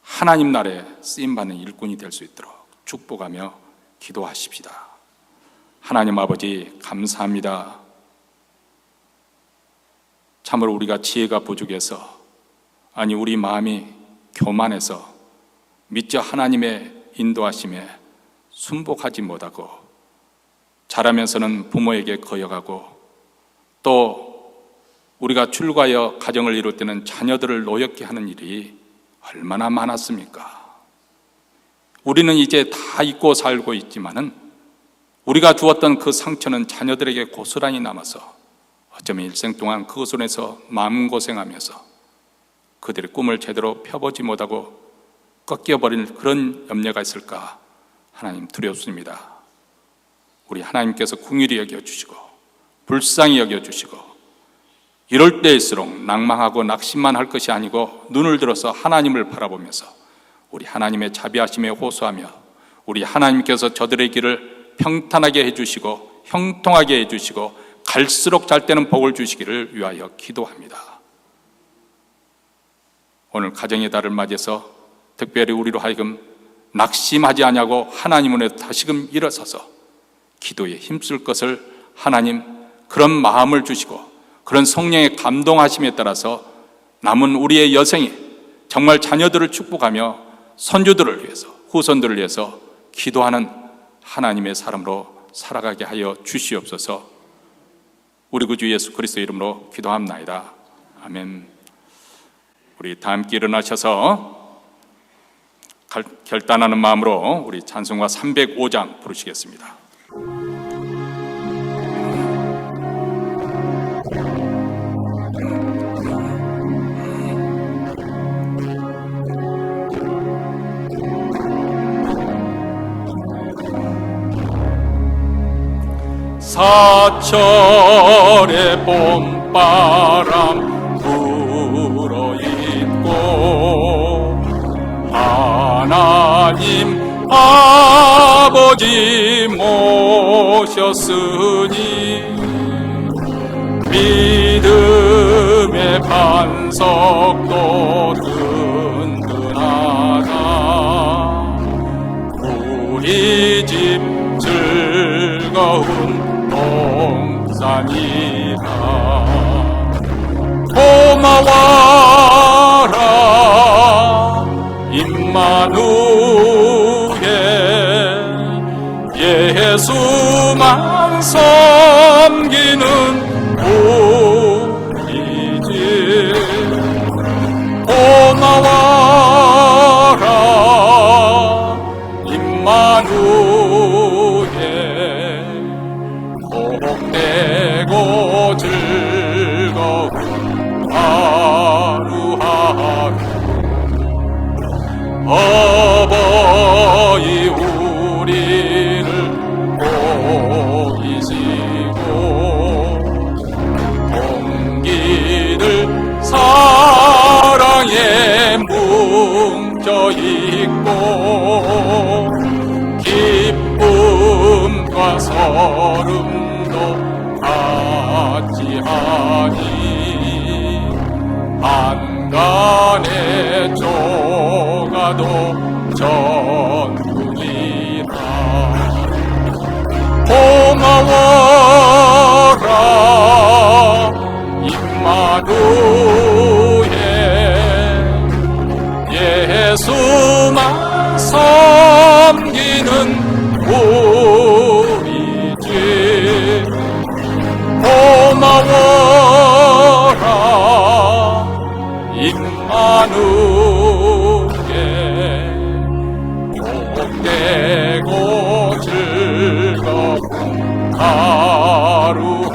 하나님 나라에 쓰임받는 일꾼이 될 수 있도록 축복하며 기도하십시다. 하나님 아버지, 감사합니다. 참으로 우리가 지혜가 부족해서, 아니 우리 마음이 교만해서 미처 하나님의 인도하심에 순복하지 못하고 자라면서는 부모에게 거역하고 또 우리가 출가하여 가정을 이룰 때는 자녀들을 노엽게 하는 일이 얼마나 많았습니까? 우리는 이제 다 잊고 살고 있지만은 우리가 주었던 그 상처는 자녀들에게 고스란히 남아서 어쩌면 일생 동안 그 손에서 마음고생하면서 그들의 꿈을 제대로 펴보지 못하고 꺾여버릴 그런 염려가 있을까 하나님 두렵습니다. 우리 하나님께서 긍휼히 여겨주시고 불쌍히 여겨주시고 이럴 때일수록 낭망하고 낙심만 할 것이 아니고 눈을 들어서 하나님을 바라보면서 우리 하나님의 자비하심에 호소하며 우리 하나님께서 저들의 길을 평탄하게 해주시고 형통하게 해주시고 갈수록 잘 되는 복을 주시기를 위하여 기도합니다. 오늘 가정의 달을 맞이해서 특별히 우리로 하여금 낙심하지 아니하고 하나님을 다시금 일어서서 기도에 힘쓸 것을 하나님 그런 마음을 주시고 그런 성령의 감동하심에 따라서 남은 우리의 여생이 정말 자녀들을 축복하며 선조들을 위해서 후손들을 위해서 기도하는 하나님의 사람으로 살아가게 하여 주시옵소서. 우리 구주 예수 그리스도 이름으로 기도합나이다. 아멘. 우리 다 함께 일어나셔서 결단하는 마음으로 우리 찬송가 305장 부르시겠습니다. 사철의 봄바람 불어있고 하나님 아버지 모셨으니 믿음의 반석도 든든하다. 우리 집 즐거운 동산이다. 고마워라 임마누엘, 예수만 섬기는 우리 집. 고마워라 임마누엘, 복되고 즐거운 하루하루. 어버이 우리를 보이시고 동기들 사랑에 뭉쳐있고 기쁨과 서름도 같이하니 안간의 조가도 전국이다. 고마워라 임마누엘, 예수만 섬기는 우리 집. 고마워라 임마누엘, 복되고 즐거운 하루하루.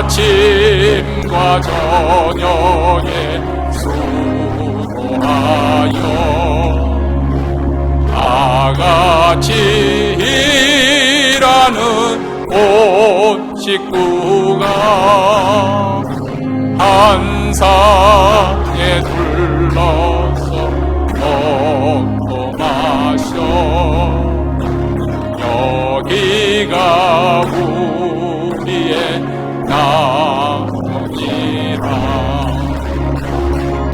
아침과 저녁에 수고하여 다같이 일하는 온 식구가 한 상에 둘러서 먹고 마셔 여기가 우리의 나무니라.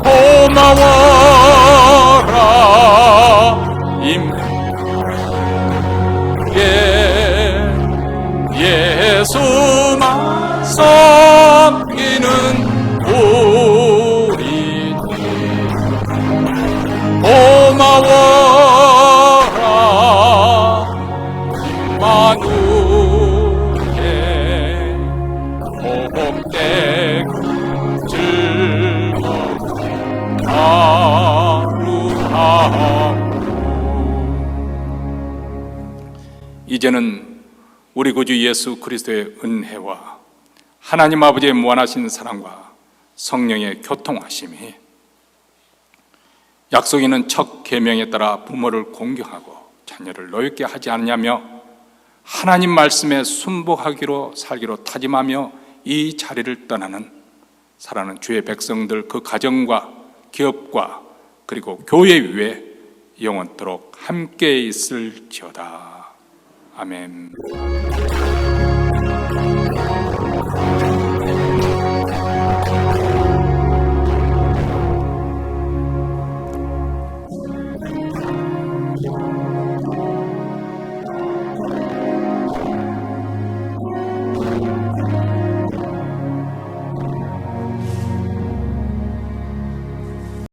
고마워라 예수만 섬기는 우리 집. 고마워라 임마누엘, 복되고 즐거운 하루하루. 이제는 우리 구주 예수 그리스도의 은혜와 하나님 아버지의 무한하신 사랑과 성령의 교통하심이 약속 있는 첫 계명에 따라 부모를 공경하고 자녀를 노엽게 하지 않냐며 하나님 말씀에 순복하기로 살기로 다짐하며 이 자리를 떠나는 사랑하는 주의 백성들, 그 가정과 기업과 그리고 교회 위에 영원토록 함께 있을지어다. 아멘.